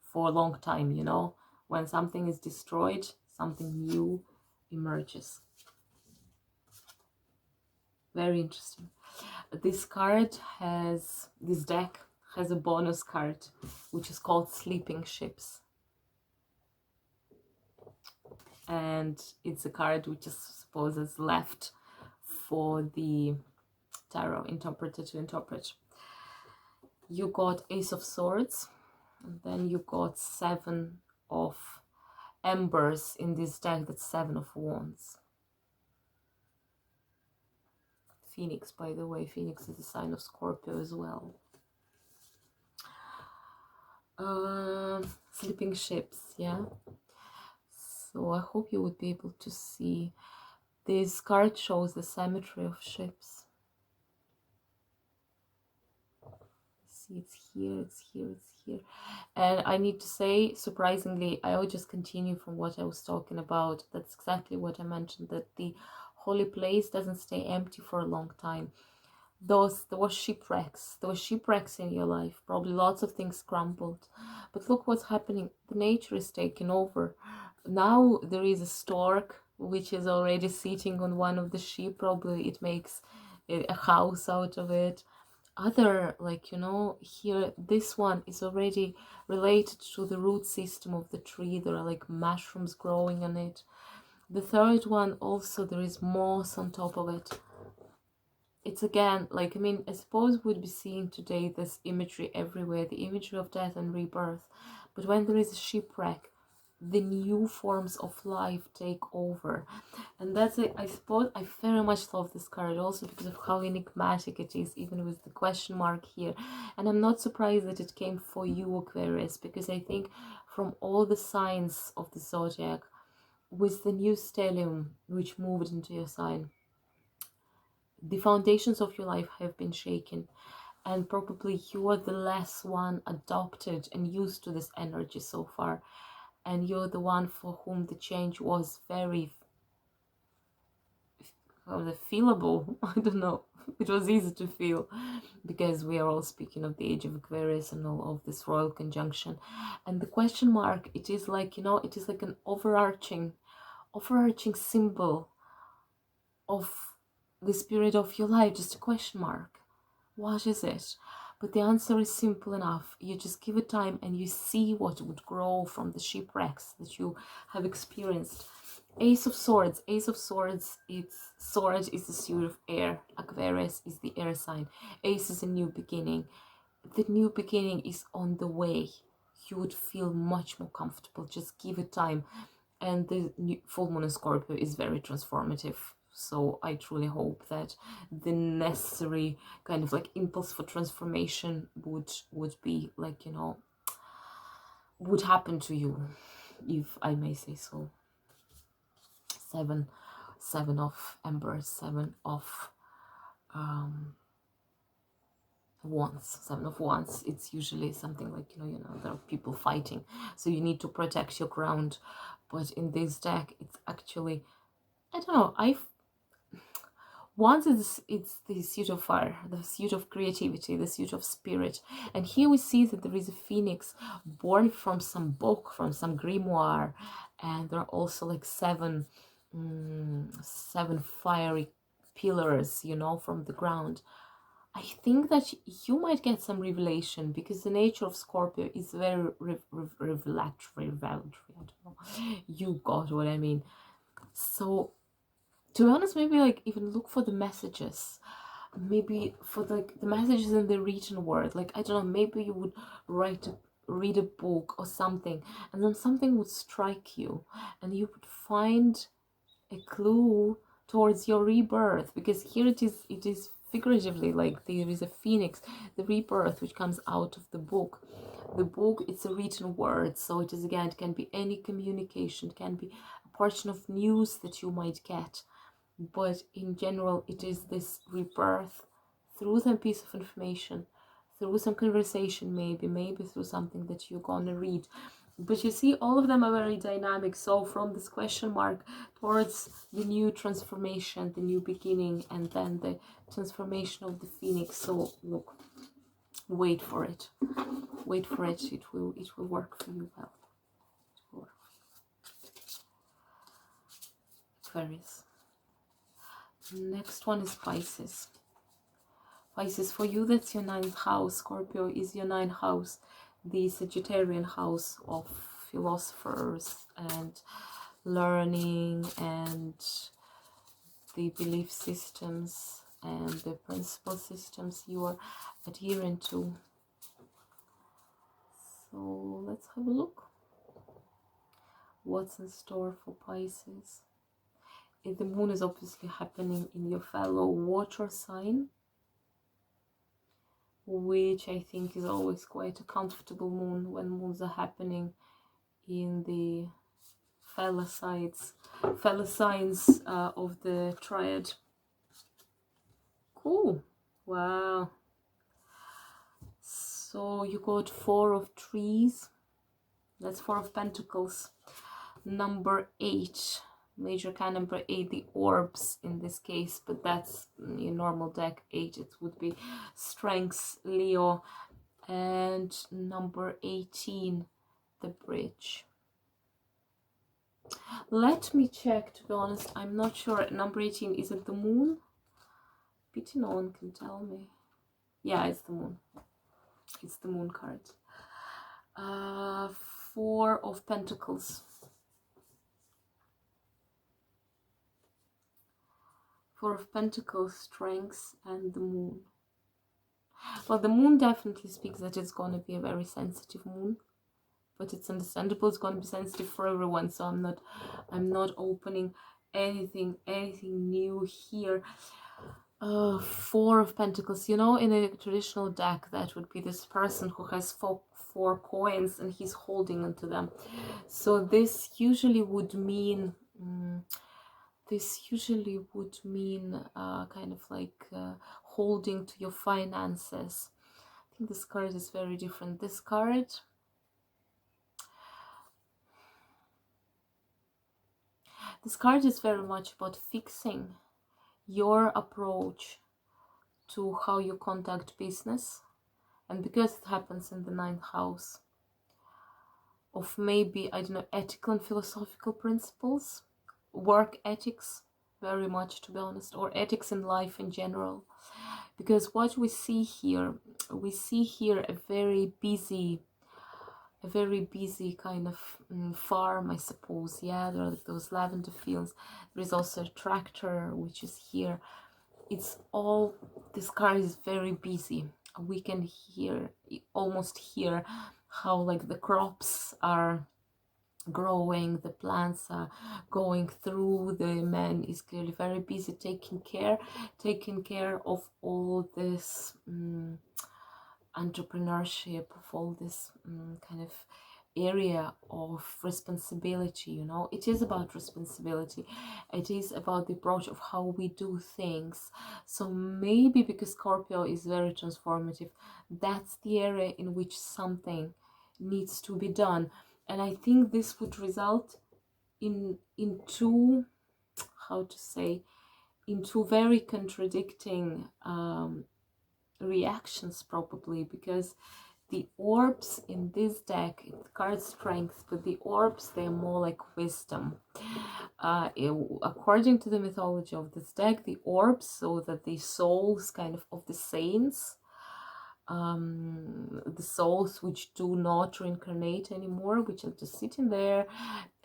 A: for a long time, you know. When something is destroyed, something new emerges. Very interesting. This deck has a bonus card, which is called Sleeping Ships. And it's a card which is supposed as left for the tarot interpreter to interpret. You got Ace of Swords, and then you got Seven of embers in this deck. That's 7 of Wands. Phoenix, by the way. Phoenix is a sign of Scorpio as well. Sleeping ships, yeah. So I hope you would be able to see. This card shows the symmetry of ships. See, it's here, it's here, it's here. And I need to say, surprisingly, I will just continue from what I was talking about. That's exactly what I mentioned, that the holy place doesn't stay empty for a long time. There were shipwrecks in your life. Probably lots of things crumbled. But look what's happening. The nature is taking over. Now there is a stork which is already sitting on one of the ship. Probably it makes a house out of it. Other, like, you know, here, this one is already related to the root system of the tree. There are like mushrooms growing on it. The third one also, there is moss on top of it. It's again, like, I mean, I suppose we'd be seeing today this imagery everywhere, the imagery of death and rebirth. But when there is a shipwreck, the new forms of life take over. And that's it. I suppose I very much love this card also because of how enigmatic it is, even with the question mark here. And I'm not surprised that it came for you, Aquarius, because I think from all the signs of the zodiac, with the new stellium which moved into your sign, the foundations of your life have been shaken, and probably you are the last one adopted and used to this energy so far, and you're the one for whom the change was very feelable. I don't know, it was easy to feel, because we are all speaking of the age of Aquarius and all of this royal conjunction. And the question mark, it is like, you know, it is like an overarching symbol of the spirit of your life, just a question mark. What is it? But the answer is simple enough. You just give it time and you see what would grow from the shipwrecks that you have experienced. Ace of Swords. Ace of Swords, sword is the suit of air. Aquarius is the air sign. Ace is a new beginning. The new beginning is on the way. You would feel much more comfortable. Just give it time. And the new full moon in Scorpio is very transformative. So I truly hope that the necessary kind of like impulse for transformation would be like, you know, would happen to you, if I may say so. Seven of embers, 7 of wands. 7 of wands, it's usually something like, you know, there are people fighting, so you need to protect your ground. But in this deck, it's actually, I don't know, once it's the suit of fire, the suit of creativity, the suit of spirit. And here we see that there is a phoenix born from some book, from some grimoire. And there are also like 7 fiery pillars, you know, from the ground. I think that you might get some revelation, because the nature of Scorpio is very revelatory. I don't know. You got what I mean. So, to be honest, maybe like even look for the messages, maybe for like the messages in the written word. Like, I don't know, maybe you would read a book or something, and then something would strike you and you would find a clue towards your rebirth, because here it is figuratively, like there is a phoenix, the rebirth which comes out of the book. The book, it's a written word, so it is, again, it can be any communication, it can be a portion of news that you might get. But in general, it is this rebirth through some piece of information, through some conversation, maybe through something that you're gonna read. But you see, all of them are very dynamic. So from this question mark towards the new transformation, the new beginning, and then the transformation of the phoenix. So look, wait for it. Wait for it. It will work for you well. It will work for you. Aquarius. Next one is Pisces. Pisces, for you, that's your 9th house. Scorpio is your 9th house, the Sagittarian house of philosophers and learning and the belief systems and the principle systems you are adhering to. So let's have a look. What's in store for Pisces? The moon is obviously happening in your fellow water sign, which I think is always quite a comfortable moon when moons are happening in the fellow signs of the triad. Cool. Wow. So you got 4 of trees. That's 4 of pentacles. Number 8, major arcana number 8, the orbs in this case, but that's your normal deck 8. It would be strengths, Leo. And number 18, the bridge. Let me check, to be honest. I'm not sure. Number 18, is it the moon? Pity no one can tell me. Yeah, it's the moon. It's the moon card. 4 of pentacles. 4 of pentacles, strengths, and the moon. Well, the moon definitely speaks that it's going to be a very sensitive moon, but it's understandable. It's going to be sensitive for everyone, so I'm not opening anything new here. 4 of pentacles, you know, in a traditional deck that would be this person who has four coins and he's holding onto them. So this usually would mean kind of like holding to your finances. I think this card is very different. This card is very much about fixing your approach to how you conduct business, and because it happens in the 9th house of maybe, I don't know, ethical and philosophical principles, work ethics, very much, to be honest, or ethics in life in general. Because what we see here a very busy kind of farm, I suppose. Yeah, there are those lavender fields. There is also a tractor which is here. It's all, this car is very busy. We can almost hear how like the crops are growing, the plants are going through. The man is clearly very busy taking care of all this entrepreneurship, of all this kind of area of responsibility. You know, it is about responsibility. It is about the approach of how we do things. So maybe because Scorpio is very transformative, that's the area in which something needs to be done. And I think this would result in two, how to say, in two very contradicting reactions, probably, because the orbs in this deck, it card strength, but the orbs, they're more like wisdom. According to the mythology of this deck, the orbs, so that the souls kind of the saints, the souls which do not reincarnate anymore, which are just sitting there,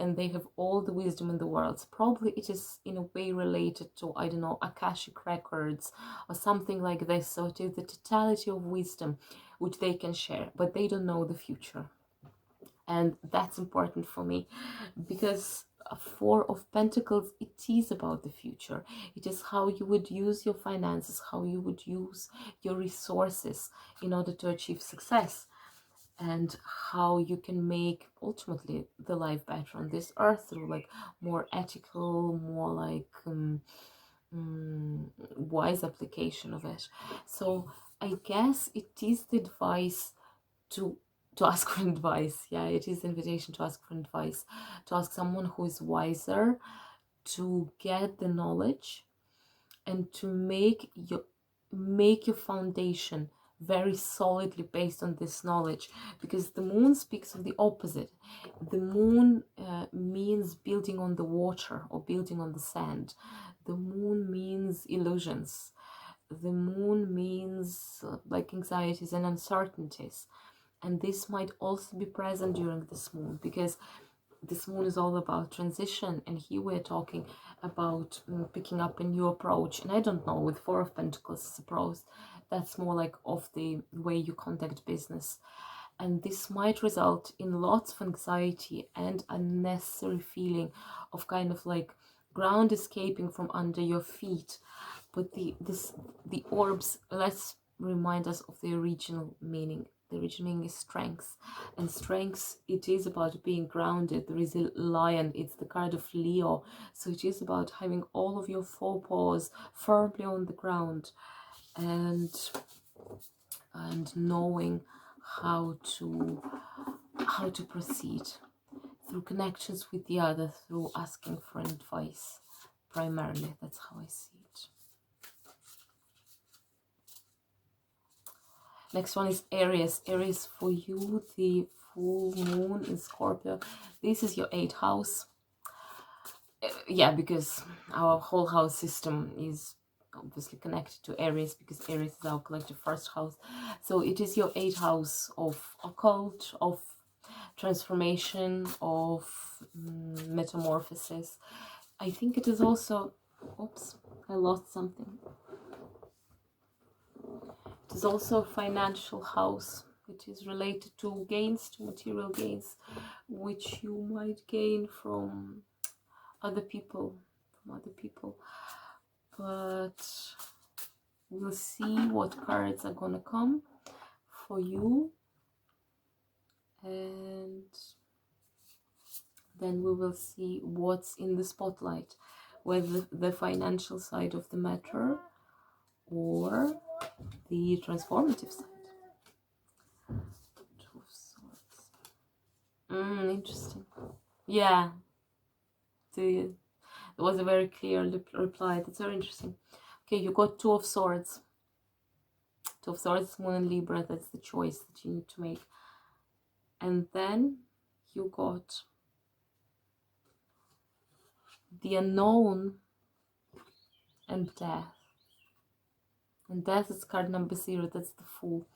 A: and they have all the wisdom in the world. So probably it is in a way related to, I don't know, Akashic records or something like this. So it is the totality of wisdom which they can share, but they don't know the future. And that's important for me, because 4 of Pentacles, it is about the future. It is how you would use your finances, how you would use your resources in order to achieve success, and how you can make ultimately the life better on this earth through like more ethical, more like wise application of it. So I guess it is the advice to ask for advice. Yeah, it is the invitation to ask for advice, to ask someone who is wiser, to get the knowledge, and to make your foundation very solidly based on this knowledge. Because the moon speaks of the opposite. The moon means building on the water or building on the sand. The moon means illusions. The moon means like anxieties and uncertainties. And this might also be present during this moon, because this moon is all about transition, and here we're talking about picking up a new approach. And I don't know, with 4 of Pentacles, I suppose that's more like of the way you conduct business. And this might result in lots of anxiety and unnecessary feeling of kind of like ground escaping from under your feet. But the orbs, let's remind us of the original meaning. The original meaning is strength, and strength, it is about being grounded. There is a lion, it's the card of Leo, so it is about having all of your forepaws firmly on the ground, and knowing how to proceed through connections with the other, through asking for advice. Primarily, that's how I see it. Next one is Aries. Aries, for you, the full moon in Scorpio. This is your 8th house. Yeah, because our whole house system is obviously connected to Aries, because Aries is our collective first house. So it is your 8th house of occult, of transformation, of metamorphosis. I think it is also, oops, I lost something. It is also a financial house. It is related to gains, to material gains, which you might gain from other people, But we'll see what cards are gonna come for you, and then we will see what's in the spotlight, whether the financial side of the matter or the transformative side. Two of Swords. Interesting. Yeah, it was a very clear reply. That's very interesting. Okay, you got Two of Swords. Two of Swords, Moon and Libra. That's the choice that you need to make. And then you got the Unknown and Death. And Death is card number 0. That's the Fool.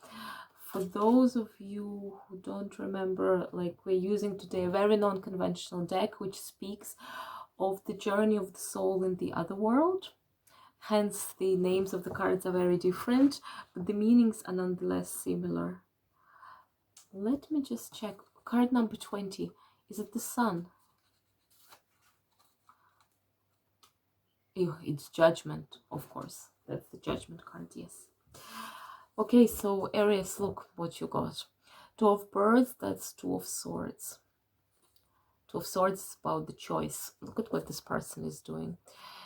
A: For those of you who don't remember, like, we're using today a very non-conventional deck which speaks of the journey of the soul in the other world. Hence, the names of the cards are very different, but the meanings are nonetheless similar. Let me just check. Card number 20. Is it the Sun? Ew, it's Judgment, of course. That's the Judgment card, yes. Okay, so Aries, look what you got. Two of Birds, that's Two of Swords. Two of Swords is about the choice. Look at what this person is doing.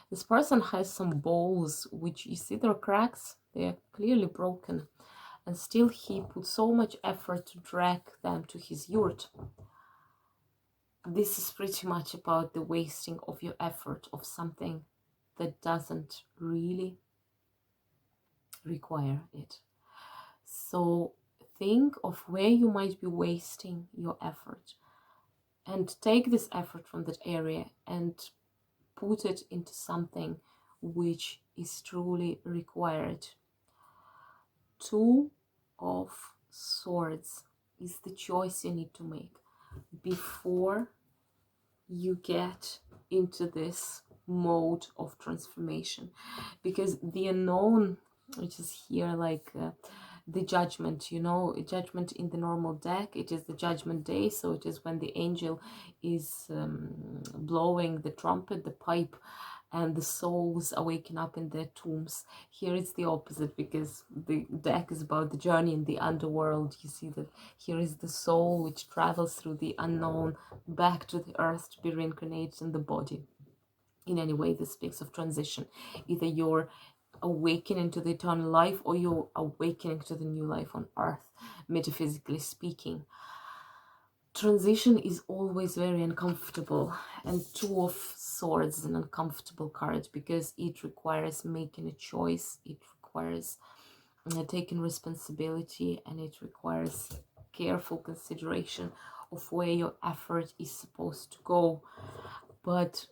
A: This person has some bowls, which you see there are cracks. They are clearly broken. And still he put so much effort to drag them to his yurt. This is pretty much about the wasting of your effort of something that doesn't really require it. So think of where you might be wasting your effort, and take this effort from that area and put it into something which is truly required. Two of Swords is the choice you need to make before you get into this mode of transformation, because the Unknown, which is here like the Judgment, you know, Judgment in the normal deck, it is the Judgment Day, so it is when the angel is blowing the trumpet, the pipe, and the souls are waking up in their tombs. Here it's the opposite, because the deck is about the journey in the underworld. You see that here is the soul which travels through the unknown back to the earth to be reincarnated in the body. In any way, this speaks of transition. Either you're awakening to the eternal life, or you're awakening to the new life on earth, metaphysically speaking. Transition is always very uncomfortable, and Two of Swords is an uncomfortable card because it requires making a choice, it requires taking responsibility, and it requires careful consideration of where your effort is supposed to go. But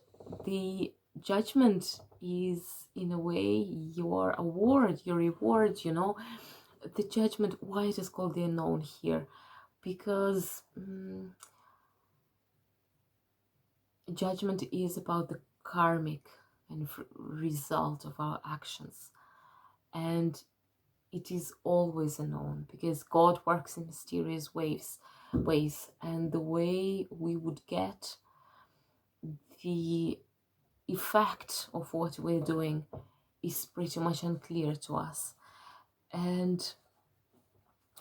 A: the Judgment is, in a way, your award, your reward, you know. The Judgment, why it is called the Unknown here? Because Judgment is about the karmic and result of our actions, and it is always unknown, because God works in mysterious ways, and the way we would get the effect of what we're doing is pretty much unclear to us. And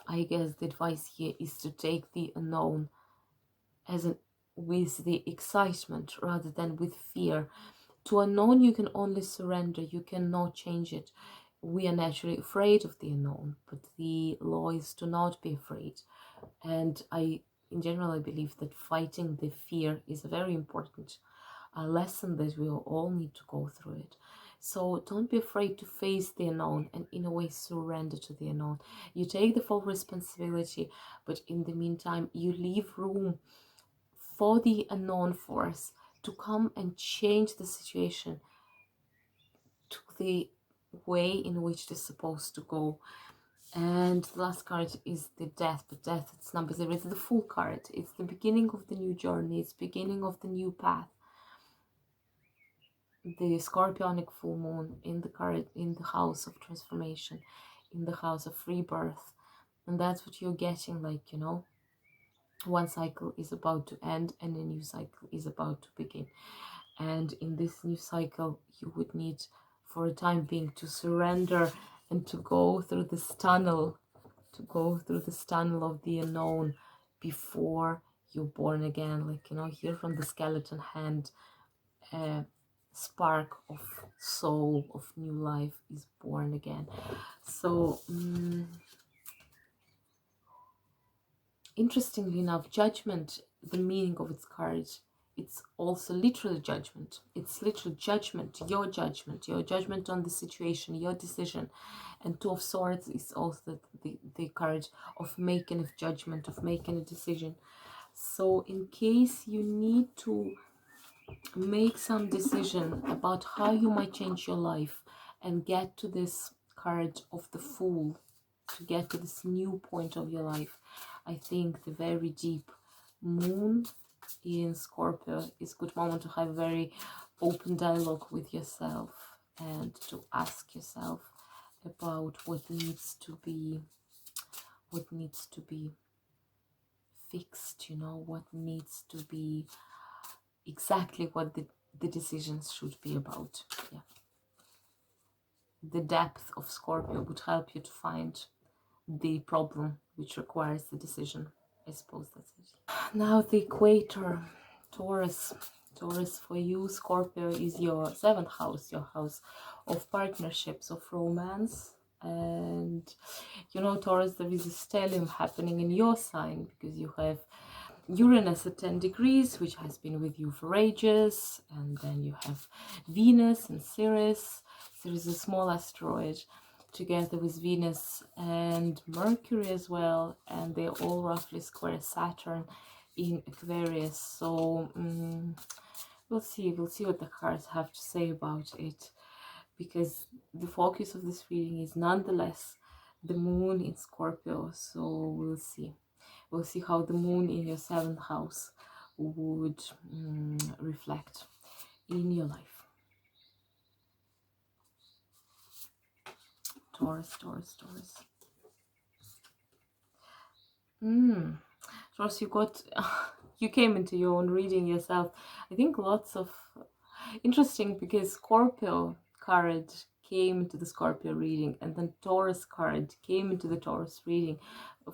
A: I guess the advice here is to take the unknown as with the excitement rather than with fear. To unknown you can only surrender, you cannot change it. We are naturally afraid of the unknown, but the law is to not be afraid. And in general, I believe that fighting the fear is a very important lesson that we all need to go through it. So don't be afraid to face the unknown and in a way surrender to the unknown. You take the full responsibility, but in the meantime, you leave room for the unknown force to come and change the situation to the way in which it's supposed to go. And the last card is the death, but death, it's number 0. It's the full card. It's the beginning of the new journey. It's beginning of the new path. The scorpionic full moon in the card, in the house of transformation, in the house of rebirth. And that's what you're getting, like, you know, one cycle is about to end and a new cycle is about to begin. And in this new cycle, you would need, for a time being, to surrender and to go through this tunnel, of the unknown before you're born again. Like, you know, here from the skeleton hand, a spark of soul, of new life is born again. So, interestingly enough, judgment, the meaning of its card, it's also literal judgment. It's literal judgment, your judgment on the situation, your decision. And Two of Swords is also the card of making a judgment, of making a decision. So in case you need to make some decision about how you might change your life and get to this card of the Fool, to get to this new point of your life, I think the very deep moon in Scorpio is a good moment to have a very open dialogue with yourself and to ask yourself about what needs to be fixed, you know, what needs to be exactly what the decisions should be about. Yeah. The depth of Scorpio would help you to find the problem which requires the decision. I suppose that's it. Now the equator, Taurus. Taurus for you, Scorpio is your 7th house, your house of partnerships, of romance. And you know, Taurus, there is a stellium happening in your sign because you have Uranus at 10 degrees, which has been with you for ages, and then you have Venus and Ceres. There is a small asteroid together with Venus and Mercury as well, and they all roughly square Saturn in Aquarius. So we'll see what the cards have to say about it, because the focus of this reading is nonetheless the moon in Scorpio. So we'll see how the moon in your 7th house would reflect in your life. Taurus. Taurus, you came into your own reading yourself. I think lots of interesting, because Scorpio card came into the Scorpio reading, and then Taurus card came into the Taurus reading.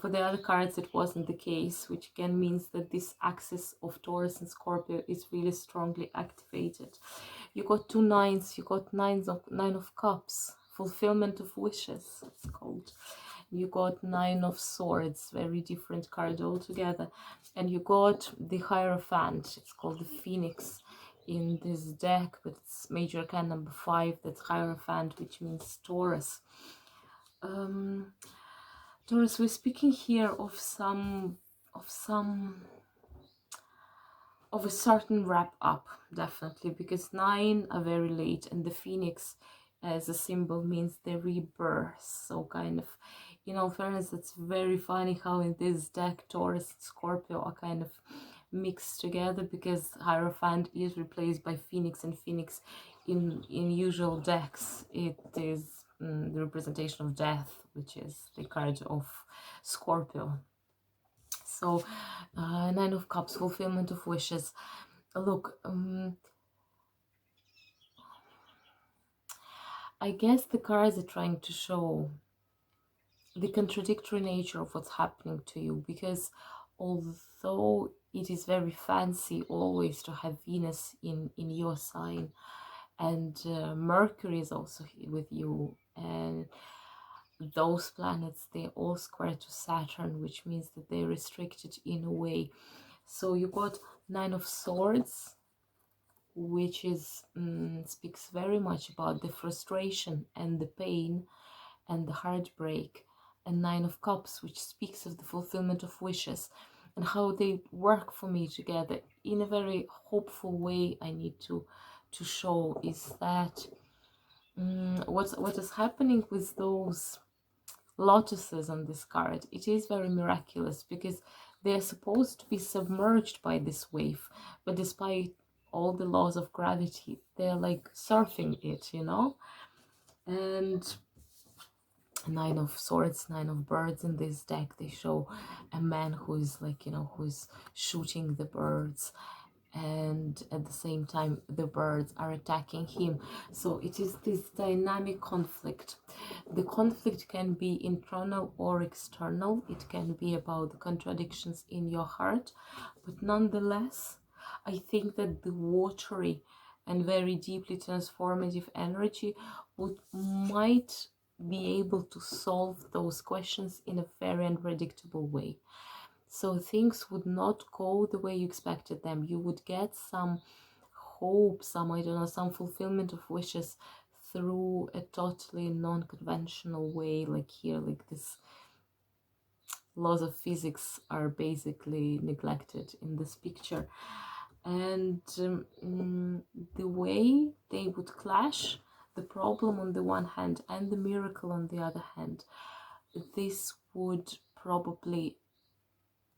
A: For the other cards, it wasn't the case, which again means that this axis of Taurus and Scorpio is really strongly activated. You got 2 nines, you got 9 of Cups, fulfillment of wishes, it's called. You got 9 of Swords, very different card altogether. And you got the Hierophant, it's called the Phoenix in this deck, but it's major arcana number 5, that's Hierophant, which means Taurus. Taurus, we're speaking here of a certain wrap up, definitely, because 9 are very late, and the Phoenix as a symbol means the rebirth. So kind of, you know, fairness, it's very funny how in this deck Taurus and Scorpio are kind of mixed together, because Hierophant is replaced by Phoenix, and Phoenix in usual decks, it is the representation of death, which is the card of Scorpio. So, Nine of Cups, fulfillment of wishes. Look, I guess the cards are trying to show the contradictory nature of what's happening to you, because although it is very fancy always to have Venus in your sign, and Mercury is also with you, and those planets, they're all square to Saturn, which means that they're restricted in a way. So you got Nine of Swords, which is speaks very much about the frustration and the pain and the heartbreak, and Nine of Cups, which speaks of the fulfillment of wishes and how they work for me together in a very hopeful way. I need to show is that what is happening with those lotuses on this card, it is very miraculous, because they are supposed to be submerged by this wave, but despite all the laws of gravity, they're like surfing it, you know. And Nine of Swords, Nine of Birds in this deck, they show a man who is like, you know, who's shooting the birds, and at the same time the birds are attacking him. So it is this dynamic conflict. The conflict can be internal or external. It can be about the contradictions in your heart, but nonetheless I think that the watery and very deeply transformative energy might be able to solve those questions in a very unpredictable way. So things would not go the way you expected them. You would get some hope, some, I don't know, some fulfillment of wishes through a totally non-conventional way. Like here, like this laws of physics are basically neglected in this picture. And the way they would clash, the problem on the one hand and the miracle on the other hand, this would probably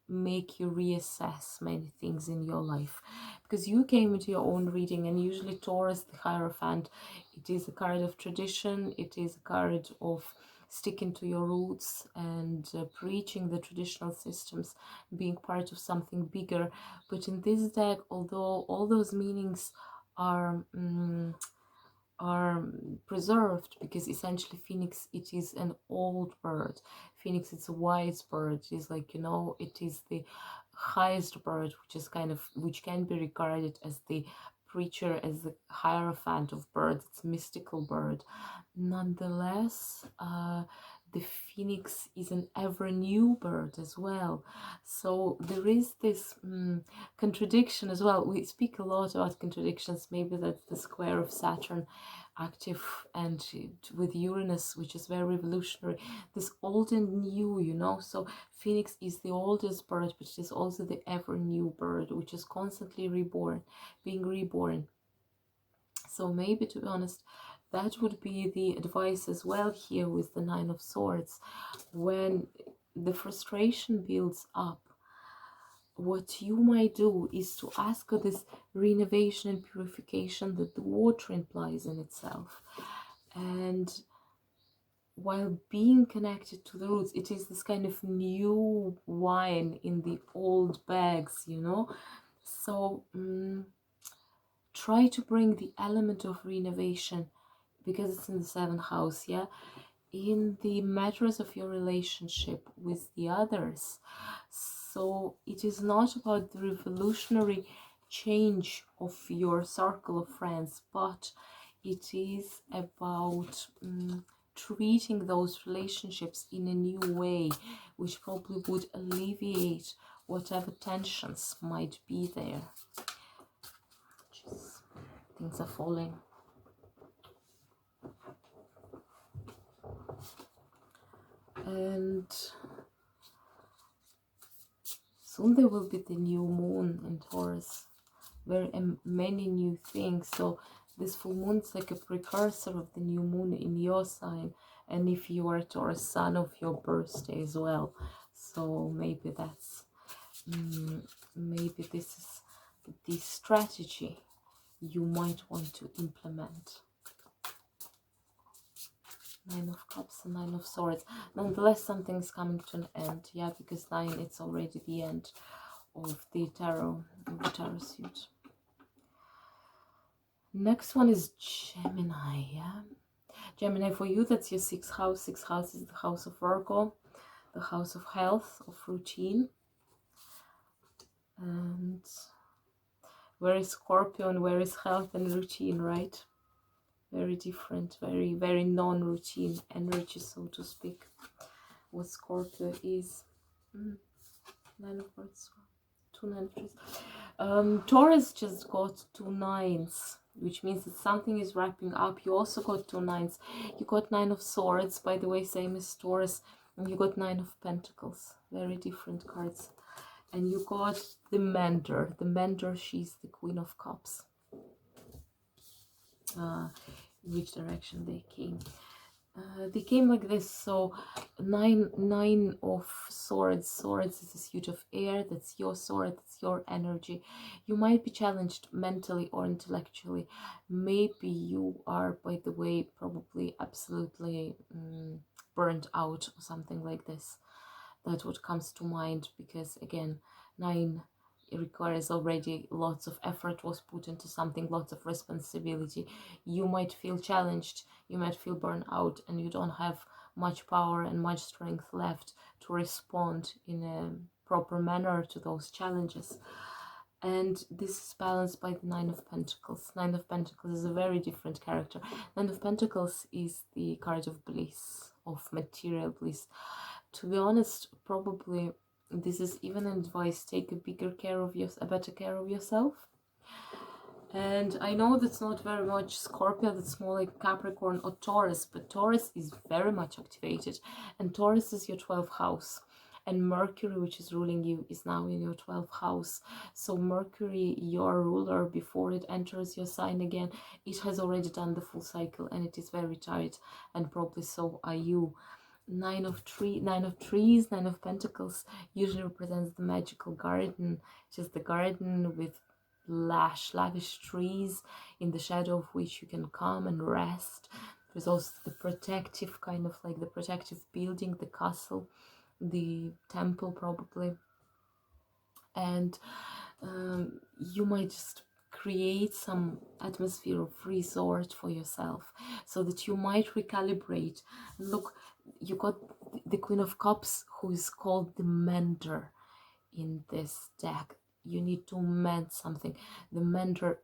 A: make you reassess many things in your life, because you came into your own reading, and usually Taurus, the Hierophant, it is a card of tradition, it is a card of sticking to your roots and preaching the traditional systems, being part of something bigger. But in this deck, although all those meanings are preserved, because essentially Phoenix, it is an old bird. Phoenix, it's a wise bird. It is like, you know, it is the highest bird, which is kind of, which can be regarded as the preacher, as the hierophant of birds. It's a mystical bird. Nonetheless, the phoenix is an ever new bird as well. So there is this contradiction as well. We speak a lot about contradictions. Maybe that's the square of Saturn active, and with Uranus, which is very revolutionary, this old and new, you know. So phoenix is the oldest bird, but it is also the ever new bird, which is constantly reborn, being reborn. So maybe, to be honest, that would be the advice as well here with the Nine of Swords. When the frustration builds up, what you might do is to ask for this renovation and purification that the water implies in itself. And while being connected to the roots, it is this kind of new wine in the old bags, you know. So try to bring the element of renovation, because it's in the seventh house, yeah, in the matters of your relationship with the others. So it is not about the revolutionary change of your circle of friends, but it is about treating those relationships in a new way, which probably would alleviate whatever tensions might be there. Jeez, things are falling. And soon there will be the new moon in Taurus, very many new things. So this full moon is like a precursor of the new moon in your sign, and if you are Taurus sun, of your birthday as well. So maybe that's maybe this is the strategy you might want to implement. Nine of Cups and Nine of Swords. Nonetheless, something's coming to an end. Yeah, because 9, it's already the end of the tarot suit. Next one is Gemini. Yeah, Gemini, for you, that's your 6th house. 6th house is the house of Virgo, the house of health, of routine. And where is Scorpio and where is health and routine, right? Very different, very, very non-routine energy, so to speak. What Scorpio is. 9 of Swords, 2 9 of Trees. Taurus just got 2 9s, which means that something is wrapping up. You also got 2 9s. You got 9 of Swords, by the way, same as Taurus. And you got 9 of Pentacles. Very different cards. And you got the Mender. The Mender, she's the Queen of Cups. Which direction they came? They came like this. So 9 of Swords. Swords is a suit of air. That's your sword. That's your energy. You might be challenged mentally or intellectually. Maybe you are, by the way, probably absolutely burned out or something like this. That's what comes to mind, because again, 9, it requires already lots of effort was put into something, lots of responsibility. You might feel challenged, you might feel burned out, and you don't have much power and much strength left to respond in a proper manner to those challenges. And this is balanced by the 9 of Pentacles. 9 of Pentacles is a very different character. 9 of Pentacles is the card of bliss, of material bliss. To be honest, probably this is even an advice: take a better care of yourself. And I know that's not very much Scorpio, that's more like Capricorn or Taurus, but Taurus is very much activated, and Taurus is your 12th house. And Mercury, which is ruling you, is now in your 12th house. So Mercury, your ruler, before it enters your sign again, it has already done the full cycle, and it is very tired, and probably so are you. 9 of trees, 9 of Pentacles usually represents the magical garden, just the garden with lavish trees in the shadow of which you can come and rest. There's also the protective, kind of like the protective building, the castle, the temple probably. And you might just create some atmosphere of resort for yourself, so that you might recalibrate. Look, you got the Queen of Cups, who is called the Mender in this deck. You need to mend something. The Mender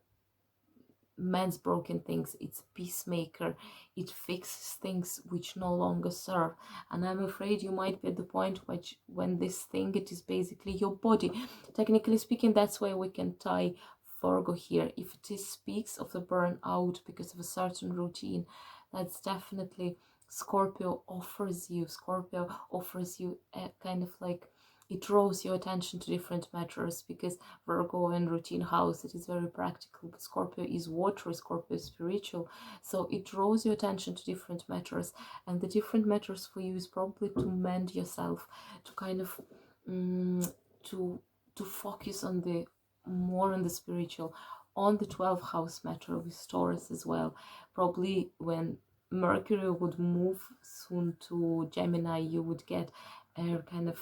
A: mends broken things. It's peacemaker. It fixes things which no longer serve. And I'm afraid you might be at the point when this thing, it is basically your body. Technically speaking, that's why we can tie Virgo here. If it speaks of the burnout because of a certain routine, that's definitely Scorpio offers you. Scorpio offers you a kind of like, it draws your attention to different matters, because Virgo and routine house, it is very practical, but Scorpio is water, Scorpio is spiritual, so it draws your attention to different matters. And the different matters for you is probably to mend yourself, to kind of to focus on the more on the spiritual, on the 12th house matter with Taurus as well. Probably when Mercury would move soon to Gemini, you would get a kind of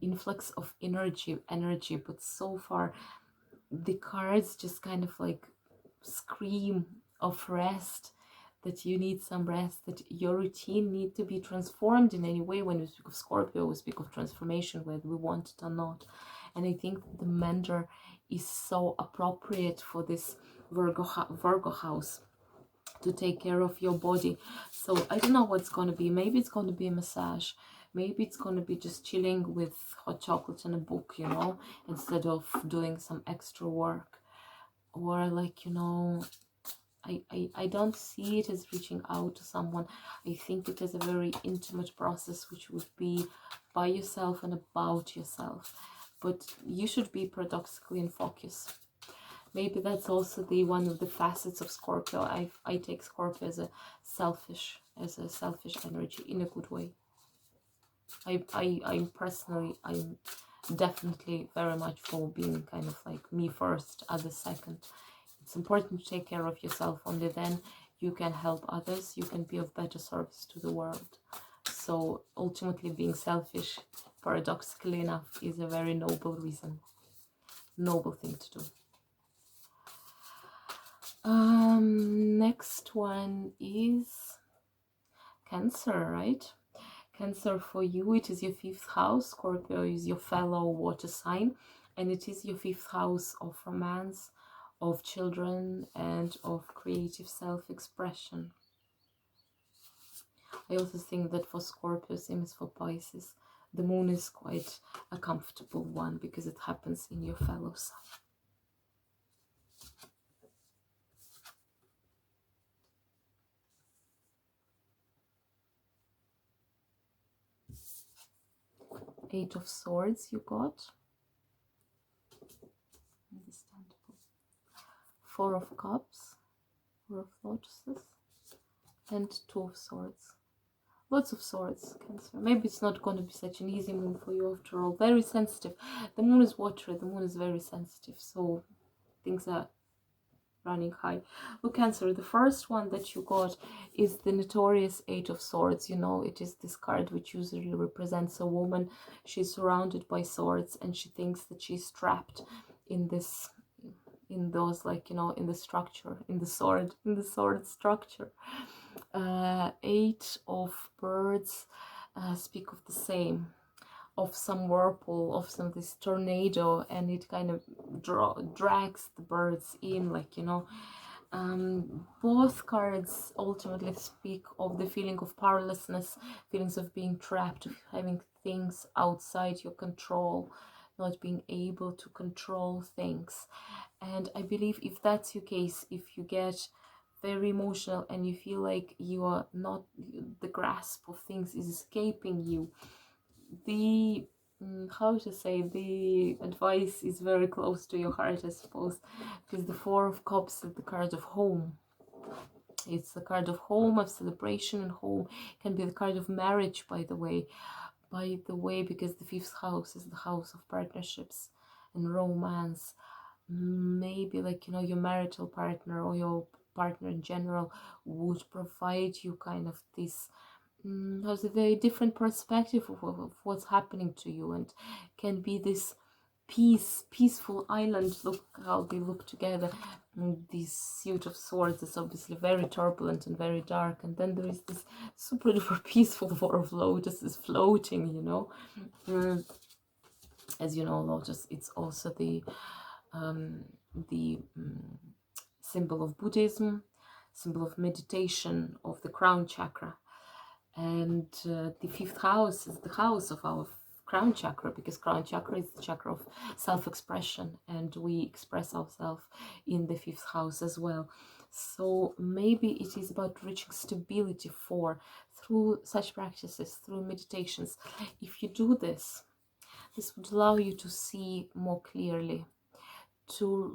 A: influx of energy, but so far the cards just kind of like scream of rest, that you need some rest, that your routine need to be transformed in any way. When we speak of Scorpio, we speak of transformation, whether we want it or not. And I think the Mender is so appropriate for this Virgo house, to take care of your body. So I don't know what's going to be. Maybe it's going to be a massage. Maybe it's going to be just chilling with hot chocolate and a book, you know, instead of doing some extra work. Or like, you know, I don't see it as reaching out to someone. I think it is a very intimate process, which would be by yourself and about yourself. But you should be paradoxically in focus. Maybe that's also the one of the facets of Scorpio. I take Scorpio as a selfish energy in a good way. I'm personally, I'm definitely very much for being kind of like me first, others second. It's important to take care of yourself. Only then you can help others, you can be of better service to the world. So ultimately being selfish, paradoxically enough, is a very noble reason, noble thing to do. Next one is Cancer, right? Cancer, for you, it is your 5th house. Scorpio is your fellow water sign, and it is your 5th house of romance, of children, and of creative self-expression. I also think that for Scorpio, same as for Pisces, the moon is quite a comfortable one because it happens in your fellow sign. Eight of Swords you got. Understandable. 4 of Cups, 4 of Lotuses, and 2 of Swords. Lots of swords, Cancer. Maybe it's not going to be such an easy moon for you after all. Very sensitive. The moon is watery. The moon is very sensitive. So things are running high. Look, Cancer, the first one that you got is the notorious 8 of Swords. You know, it is this card which usually represents a woman. She's surrounded by swords and she thinks that she's trapped in this, in those, like, you know, in the structure, in the sword structure. 8 of birds speak of the same, of some whirlpool, of some this tornado, and it kind of drags the birds in, like, you know. Both cards ultimately speak of the feeling of powerlessness, feelings of being trapped, of having things outside your control, not being able to control things. And I believe if that's your case, if you get very emotional and you feel like you are not, the grasp of things is escaping you, the how to say, the advice is very close to your heart, I suppose, because the 4 of Cups is the card of home. It's the card of home, of celebration, and home can be the card of marriage, by the way, because the 5th house is the house of partnerships and romance. Maybe, like, you know, your marital partner or your partner in general would provide you kind of this has a very different perspective of what's happening to you, and can be this peaceful island. Look how they look together. This suit of swords is obviously very turbulent and very dark, and then there is this super duper peaceful 4 of lotuses floating, you know. As you know, lotus, it's also the symbol of Buddhism, symbol of meditation, of the crown chakra. And the 5th house is the house of our crown chakra, because crown chakra is the chakra of self-expression, and we express ourselves in the 5th house as well. So maybe it is about reaching stability through such practices, through meditations. If you do this, this would allow you to see more clearly, to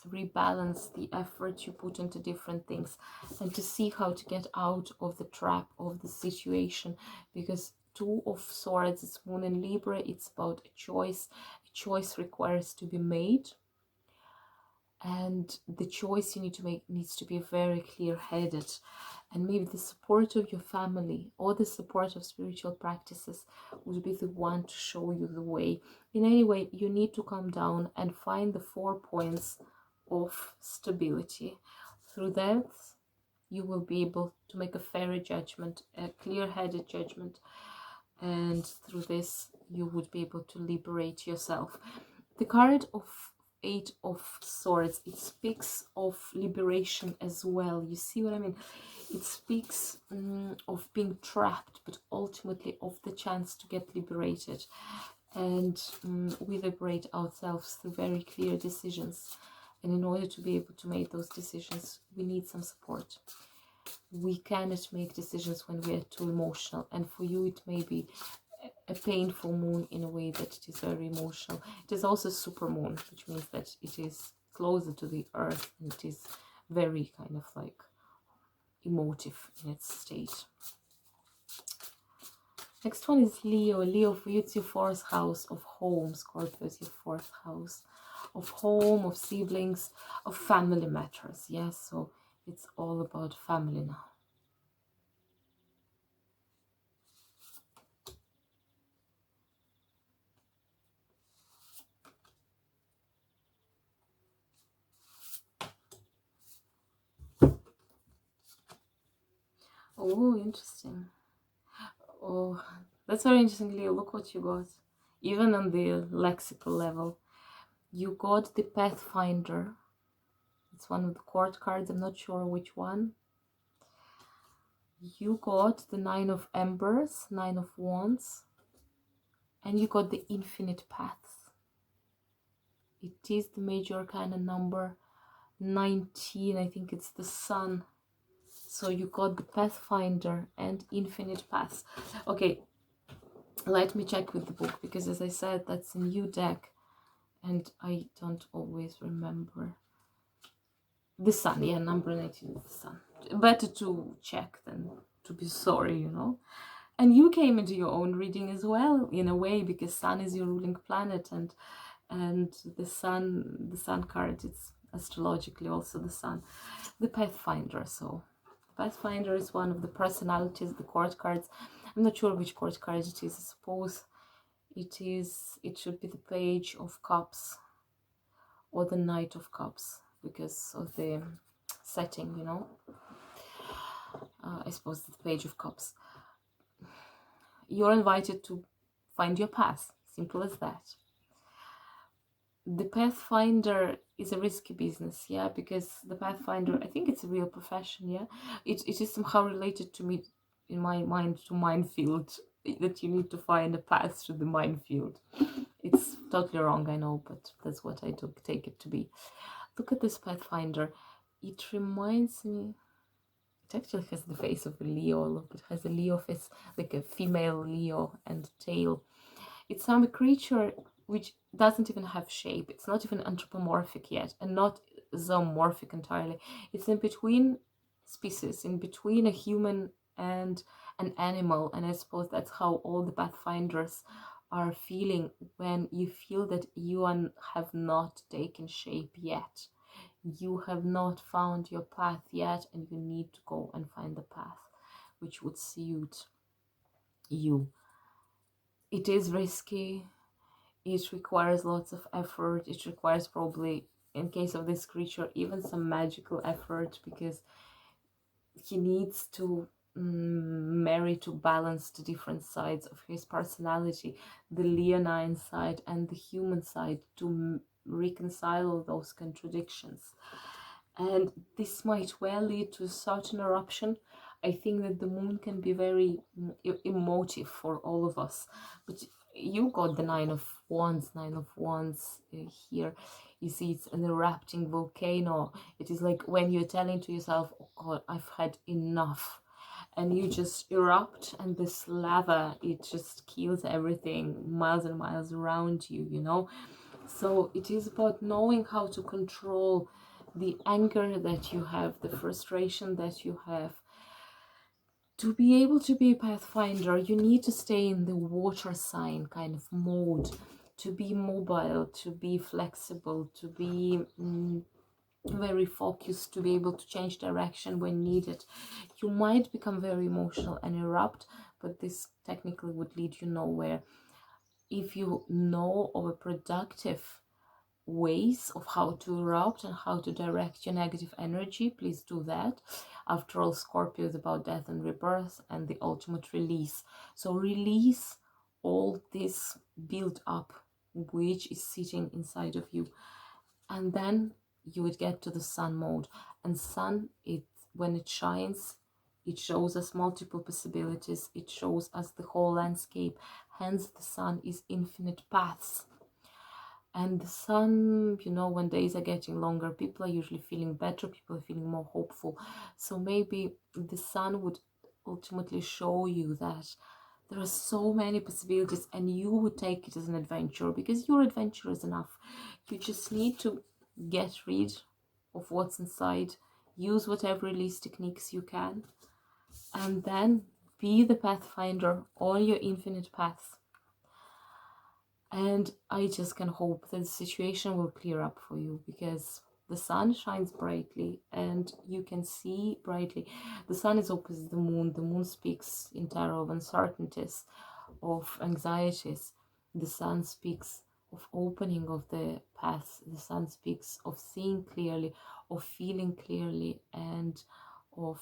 A: rebalance the effort you put into different things, and to see how to get out of the trap of the situation. Because 2 of Swords, it's moon in Libra, it's about a choice. A choice requires to be made, and the choice you need to make needs to be very clear-headed. And maybe the support of your family or the support of spiritual practices would be the one to show you the way. In any way, you need to calm down and find the 4 points of stability. Through that, you will be able to make a fair judgment, a clear-headed judgment, and through this you would be able to liberate yourself. The card of 8 of Swords, it speaks of liberation as well. You see what I mean? It speaks of being trapped, but ultimately of the chance to get liberated. And we liberate ourselves through very clear decisions. And in order to be able to make those decisions, we need some support. We cannot make decisions when we are too emotional. And for you, it may be a painful moon in a way that it is very emotional. It is also super moon, which means that it is closer to the earth, and it is very kind of like emotive in its state. Next one is Leo. Leo, for you, it's your 4th house of home. Scorpio is your 4th house of home, of siblings, of family matters. Yes, so It's all about family now. Oh, interesting. Oh, that's very interesting, Leo. Look what you got. Even on the lexical level, you got the Pathfinder. It's one of the court cards. I'm not sure which one. You got the Nine of Embers, Nine of Wands, and you got the Infinite Paths. It is the major arcana number 19. I think it's the Sun. So you got the Pathfinder and Infinite Paths. Okay, let me check with the book, because as I said, that's a new deck and I don't always remember. The Sun, yeah, number 19 is the Sun. Better to check than to be sorry, you know. And you came into your own reading as well, in a way, because Sun is your ruling planet, and the Sun card, it's astrologically also the Sun, the Pathfinder. So Pathfinder is one of the personalities, the court cards. I'm not sure which court card it is. I suppose it should be the Page of Cups or the Knight of Cups, because of the setting, you know. I suppose the Page of Cups. You're invited to find your path. Simple as that. The Pathfinder is a risky business, yeah, because the Pathfinder, I think it's a real profession, yeah. It is somehow related to me, in my mind, to minefield, that you need to find a path through the minefield. It's totally wrong, I know, but that's what I take it to be. Look at this Pathfinder. It reminds me, it actually has the face of a Leo. Look, it has a Leo face, like a female Leo and tail. It's some creature which doesn't even have shape. It's not even anthropomorphic yet, and not zoomorphic entirely. It's in between species, in between a human and an animal. And I suppose that's how all the Pathfinders are feeling, when you feel that you have not taken shape yet. You have not found your path yet, and you need to go and find the path which would suit you. It is risky. It requires lots of effort. It requires, probably, in case of this creature, even some magical effort, because he needs to marry, to balance the different sides of his personality, the leonine side and the human side, to reconcile all those contradictions. And this might well lead to a certain eruption. I think that the moon can be very emotive for all of us. But you got the Nine of Wands here. You see, it's an erupting volcano. It is like when you're telling to yourself, oh God, I've had enough. And you just erupt, and this lava, it just kills everything miles and miles around you, you know. So it is about knowing how to control the anger that you have, the frustration that you have. To be able to be a Pathfinder, you need to stay in the water sign kind of mode, to be mobile, to be flexible, to be very focused, to be able to change direction when needed. You might become very emotional and erupt, but this technically would lead you nowhere. If you know of a productive ways of how to erupt and how to direct your negative energy, please do that. After all, Scorpio is about death and rebirth and the ultimate release. So release all this build up which is sitting inside of you, and then you would get to the Sun mode. And Sun, when it shines, it shows us multiple possibilities. It shows us the whole landscape. Hence, the Sun is infinite paths. And the Sun, you know, when days are getting longer, people are usually feeling better, people are feeling more hopeful. So maybe the Sun would ultimately show you that there are so many possibilities, and you would take it as an adventure, because you're adventurous enough. You just need to get rid of what's inside, use whatever release techniques you can, and then be the Pathfinder on your infinite paths. And I just can hope that the situation will clear up for you, because The sun shines brightly and you can see brightly. The sun is opposite the moon. The moon speaks in tarot of uncertainties, of anxieties. The sun speaks of opening of the paths. The sun speaks of seeing clearly, of feeling clearly, and of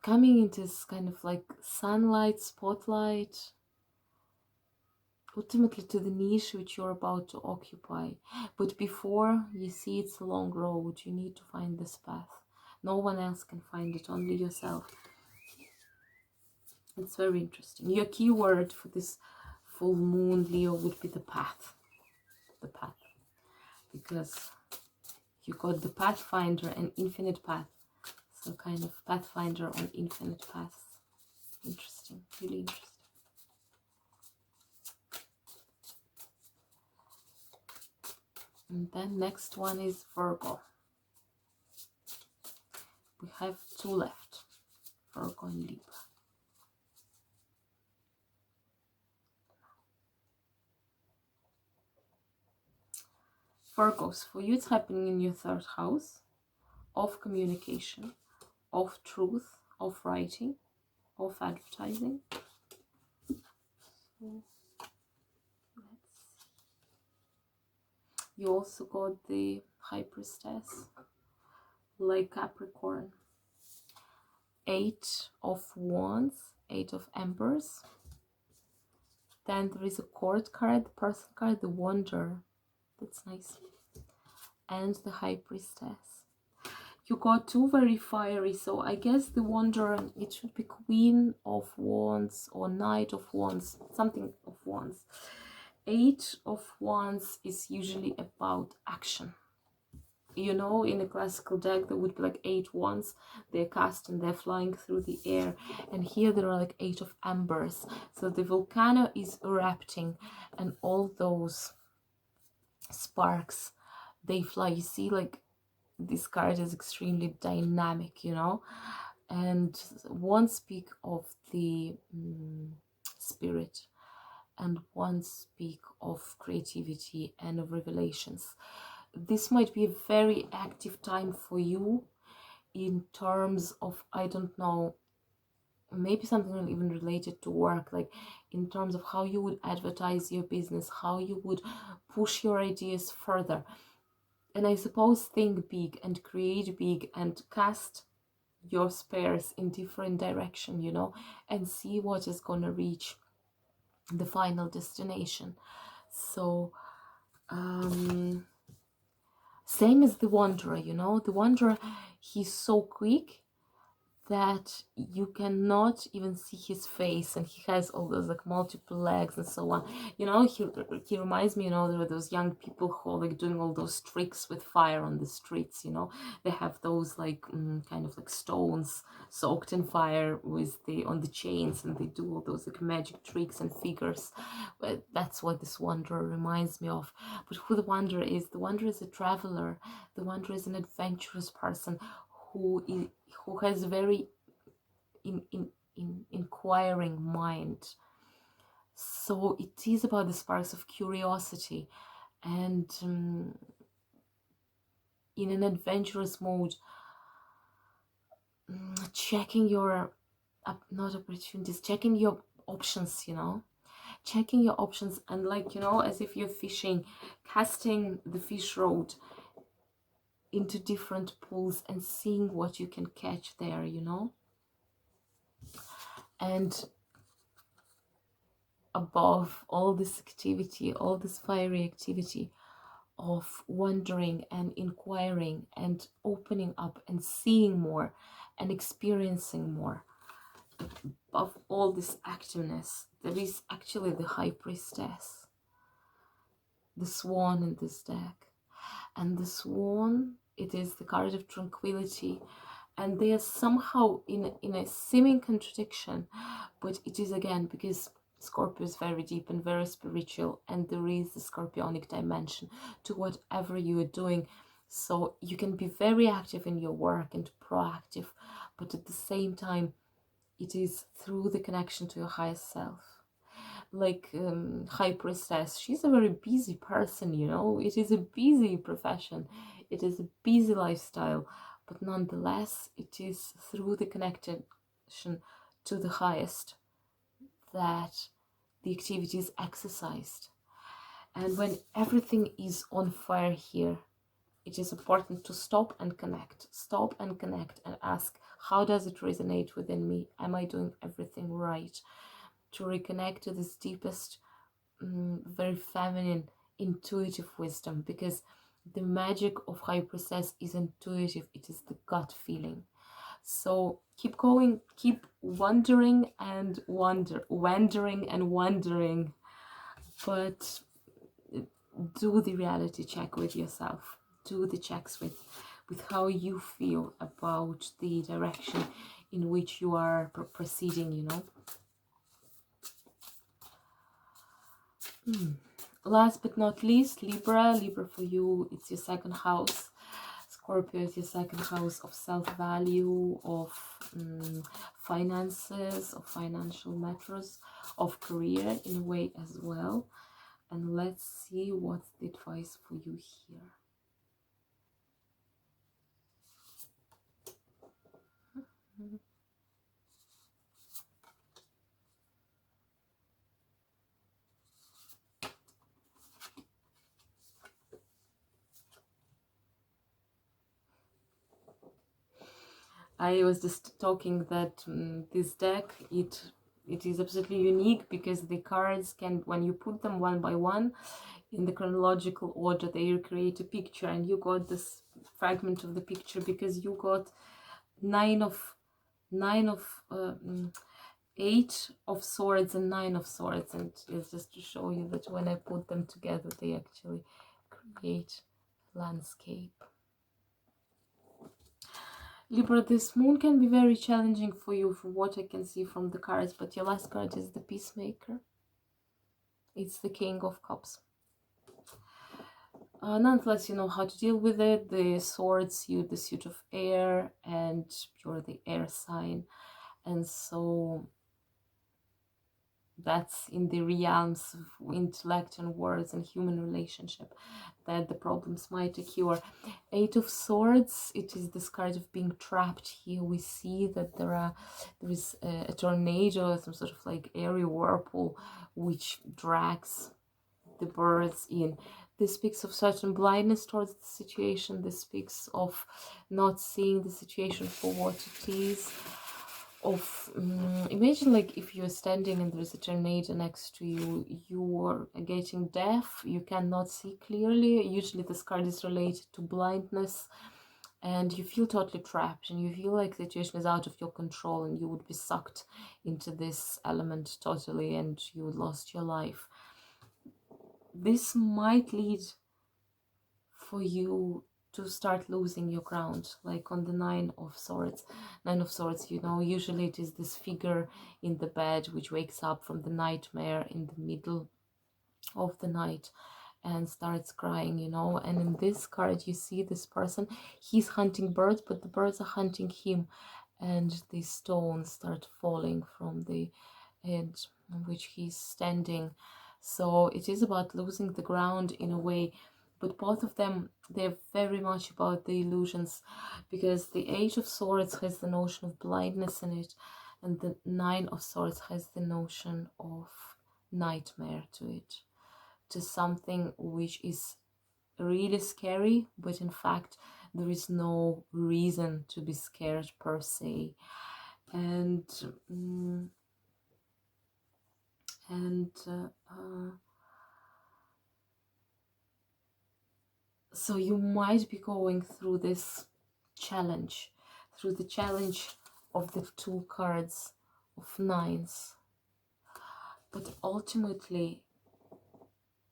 A: coming into this kind of like sunlight, spotlight, ultimately to the niche which you're about to occupy. But before you see it's a long road, you need to find this path. No one else can find it, only yourself. It's very interesting. Your keyword for this full moon, Leo, would be the path. The path. Because you got the Pathfinder and Infinite Path. So kind of Pathfinder on infinite paths. Interesting, really interesting. And then next one is Virgo. We have two left, Virgo and Libra. Virgos, for you it's happening in your third house of communication, of truth, of writing, of advertising. So, you also got the High Priestess, like Capricorn. 8 of Wands, 8 of Embers. Then there is a Court card, the Person card, the Wanderer. That's nice. And the High Priestess. You got two very fiery, so I guess the Wanderer, it should be Queen of Wands or Knight of Wands, something of Wands. 8 of Wands is usually about action. You know, in a classical deck there would be like 8 wands, they're cast and they're flying through the air, and here there are like 8 of embers, so the volcano is erupting and all those sparks, they fly. You see, like, this card is extremely dynamic, you know, and one speak of the spirit and one speak of creativity and of revelations. This might be a very active time for you in terms of, I don't know, maybe something even related to work, like in terms of how you would advertise your business, how you would push your ideas further. And I suppose think big and create big and cast your spears in different direction, you know, and see what is gonna reach the final destination. So same as the Wanderer, you know, the Wanderer, he's so quick that you cannot even see his face, and he has all those like multiple legs and so on, you know. He reminds me, you know, there are those young people who are like doing all those tricks with fire on the streets, you know. They have those like kind of like stones soaked in fire with the on the chains, and they do all those like magic tricks and figures. But that's what this Wanderer reminds me of. But who the Wanderer is a traveler. The Wanderer is an adventurous person who has a very inquiring mind. So it is about the sparks of curiosity and in an adventurous mode, checking your not opportunities, checking your options, you know, checking your options, and like, you know, as if you're fishing, casting the fish rod into different pools and seeing what you can catch there, you know. And above all this activity, all this fiery activity of wondering and inquiring and opening up and seeing more and experiencing more, above all this activeness, there is actually the High Priestess, the Swan in this deck. And the Swan, it is the card of tranquility, and they are somehow in a seeming contradiction, but it is, again, because Scorpio is very deep and very spiritual, and there is the scorpionic dimension to whatever you are doing. So you can be very active in your work and proactive, but at the same time, it is through the connection to your higher self. Like High Priestess, she's a very busy person, you know. It is a busy profession, it is a busy lifestyle, but nonetheless, it is through the connection to the highest that the activity is exercised. And when everything is on fire here, it is important to stop and connect, and ask, how does it resonate within me? Am I doing everything right? To reconnect to this deepest, very feminine, intuitive wisdom, because the magic of High Priestess is intuitive, it is the gut feeling. So keep going, keep wondering and wondering and wondering, but do the reality check with yourself. Do the checks with how you feel about the direction in which you are proceeding, you know. Last but not least, Libra. Libra, for you, it's your second house. Scorpio is your second house of self-value, of finances, of financial matters, of career in a way as well. And let's see what's the advice for you here. I was just talking that this deck, it is absolutely unique because the cards can, when you put them one by one in the chronological order, they create a picture, and you got this fragment of the picture because you got nine of 8 of swords and 9 of swords, and it's just to show you that when I put them together, they actually create landscape. Libra, this moon can be very challenging for you, from what I can see from the cards, but your last card is the Peacemaker. It's the King of Cups. Nonetheless, you know how to deal with it. The swords, you the suit of air, and you're the air sign, and so that's in the realms of intellect and words and human relationship that the problems might occur. 8 of Swords, it is this card of being trapped here. We see that there is a tornado, some sort of like airy whirlpool, which drags the birds in. This speaks of certain blindness towards the situation. This speaks of not seeing the situation for what it is. Imagine like if you're standing and there's a tornado next to you, you are getting deaf, you cannot see clearly. Usually this card is related to blindness, and you feel totally trapped, and you feel like the situation is out of your control, and you would be sucked into this element totally, and you would lost your life. This might lead for you to start losing your ground, like on the 9 of Swords. 9 of Swords, you know, usually it is this figure in the bed which wakes up from the nightmare in the middle of the night and starts crying, you know. And in this card you see this person, he's hunting birds, but the birds are hunting him, and the stones start falling from the edge on which he's standing. So it is about losing the ground in a way, but both of them, they're very much about the illusions, because the 8 of Swords has the notion of blindness in it, and the 9 of Swords has the notion of nightmare to it, to something which is really scary, but in fact there is no reason to be scared per se. And so you might be going through this challenge, through the challenge of the 2 cards of 9s, but ultimately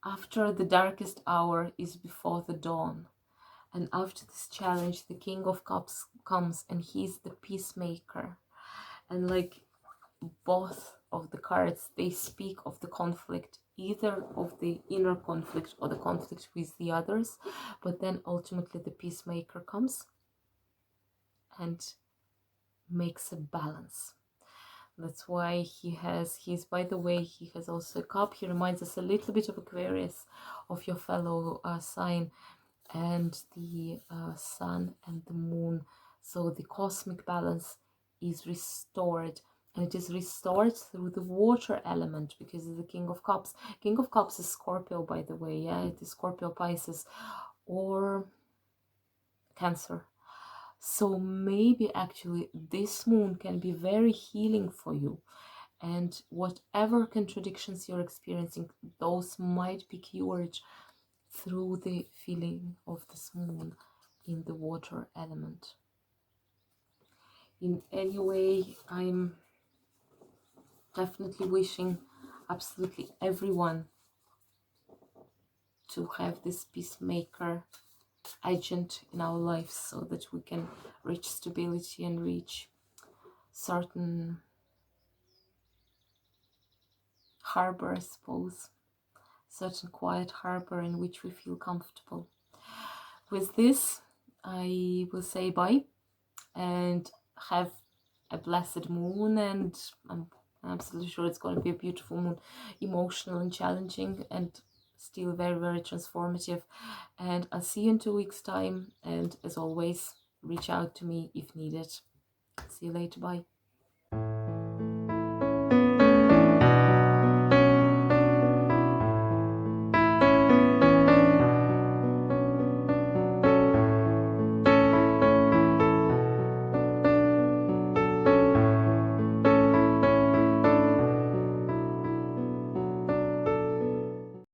A: after the darkest hour is before the dawn, and after this challenge the King of Cups comes, and he's the peacemaker. And like both of the cards, they speak of the conflict, either of the inner conflict or the conflict with the others, but then ultimately the peacemaker comes and makes a balance. That's why he's, by the way, he has also a cup. He reminds us a little bit of Aquarius, of your fellow sign, and the sun and the moon. So the cosmic balance is restored, and it is restored through the water element, because it's the King of Cups. King of Cups is Scorpio, by the way. Yeah, it is Scorpio, Pisces, or Cancer. So maybe actually this moon can be very healing for you, and whatever contradictions you're experiencing, those might be cured through the feeling of this moon in the water element. In any way, I'm definitely wishing absolutely everyone to have this peacemaker agent in our lives, so that we can reach stability and reach certain harbor, I suppose, certain quiet harbor in which we feel comfortable. With this, I will say bye and have a blessed moon, and I'm absolutely sure it's going to be a beautiful moon, emotional and challenging, and still very, very transformative. And I'll see you in 2 weeks' time, and as always, reach out to me if needed. See you later. Bye.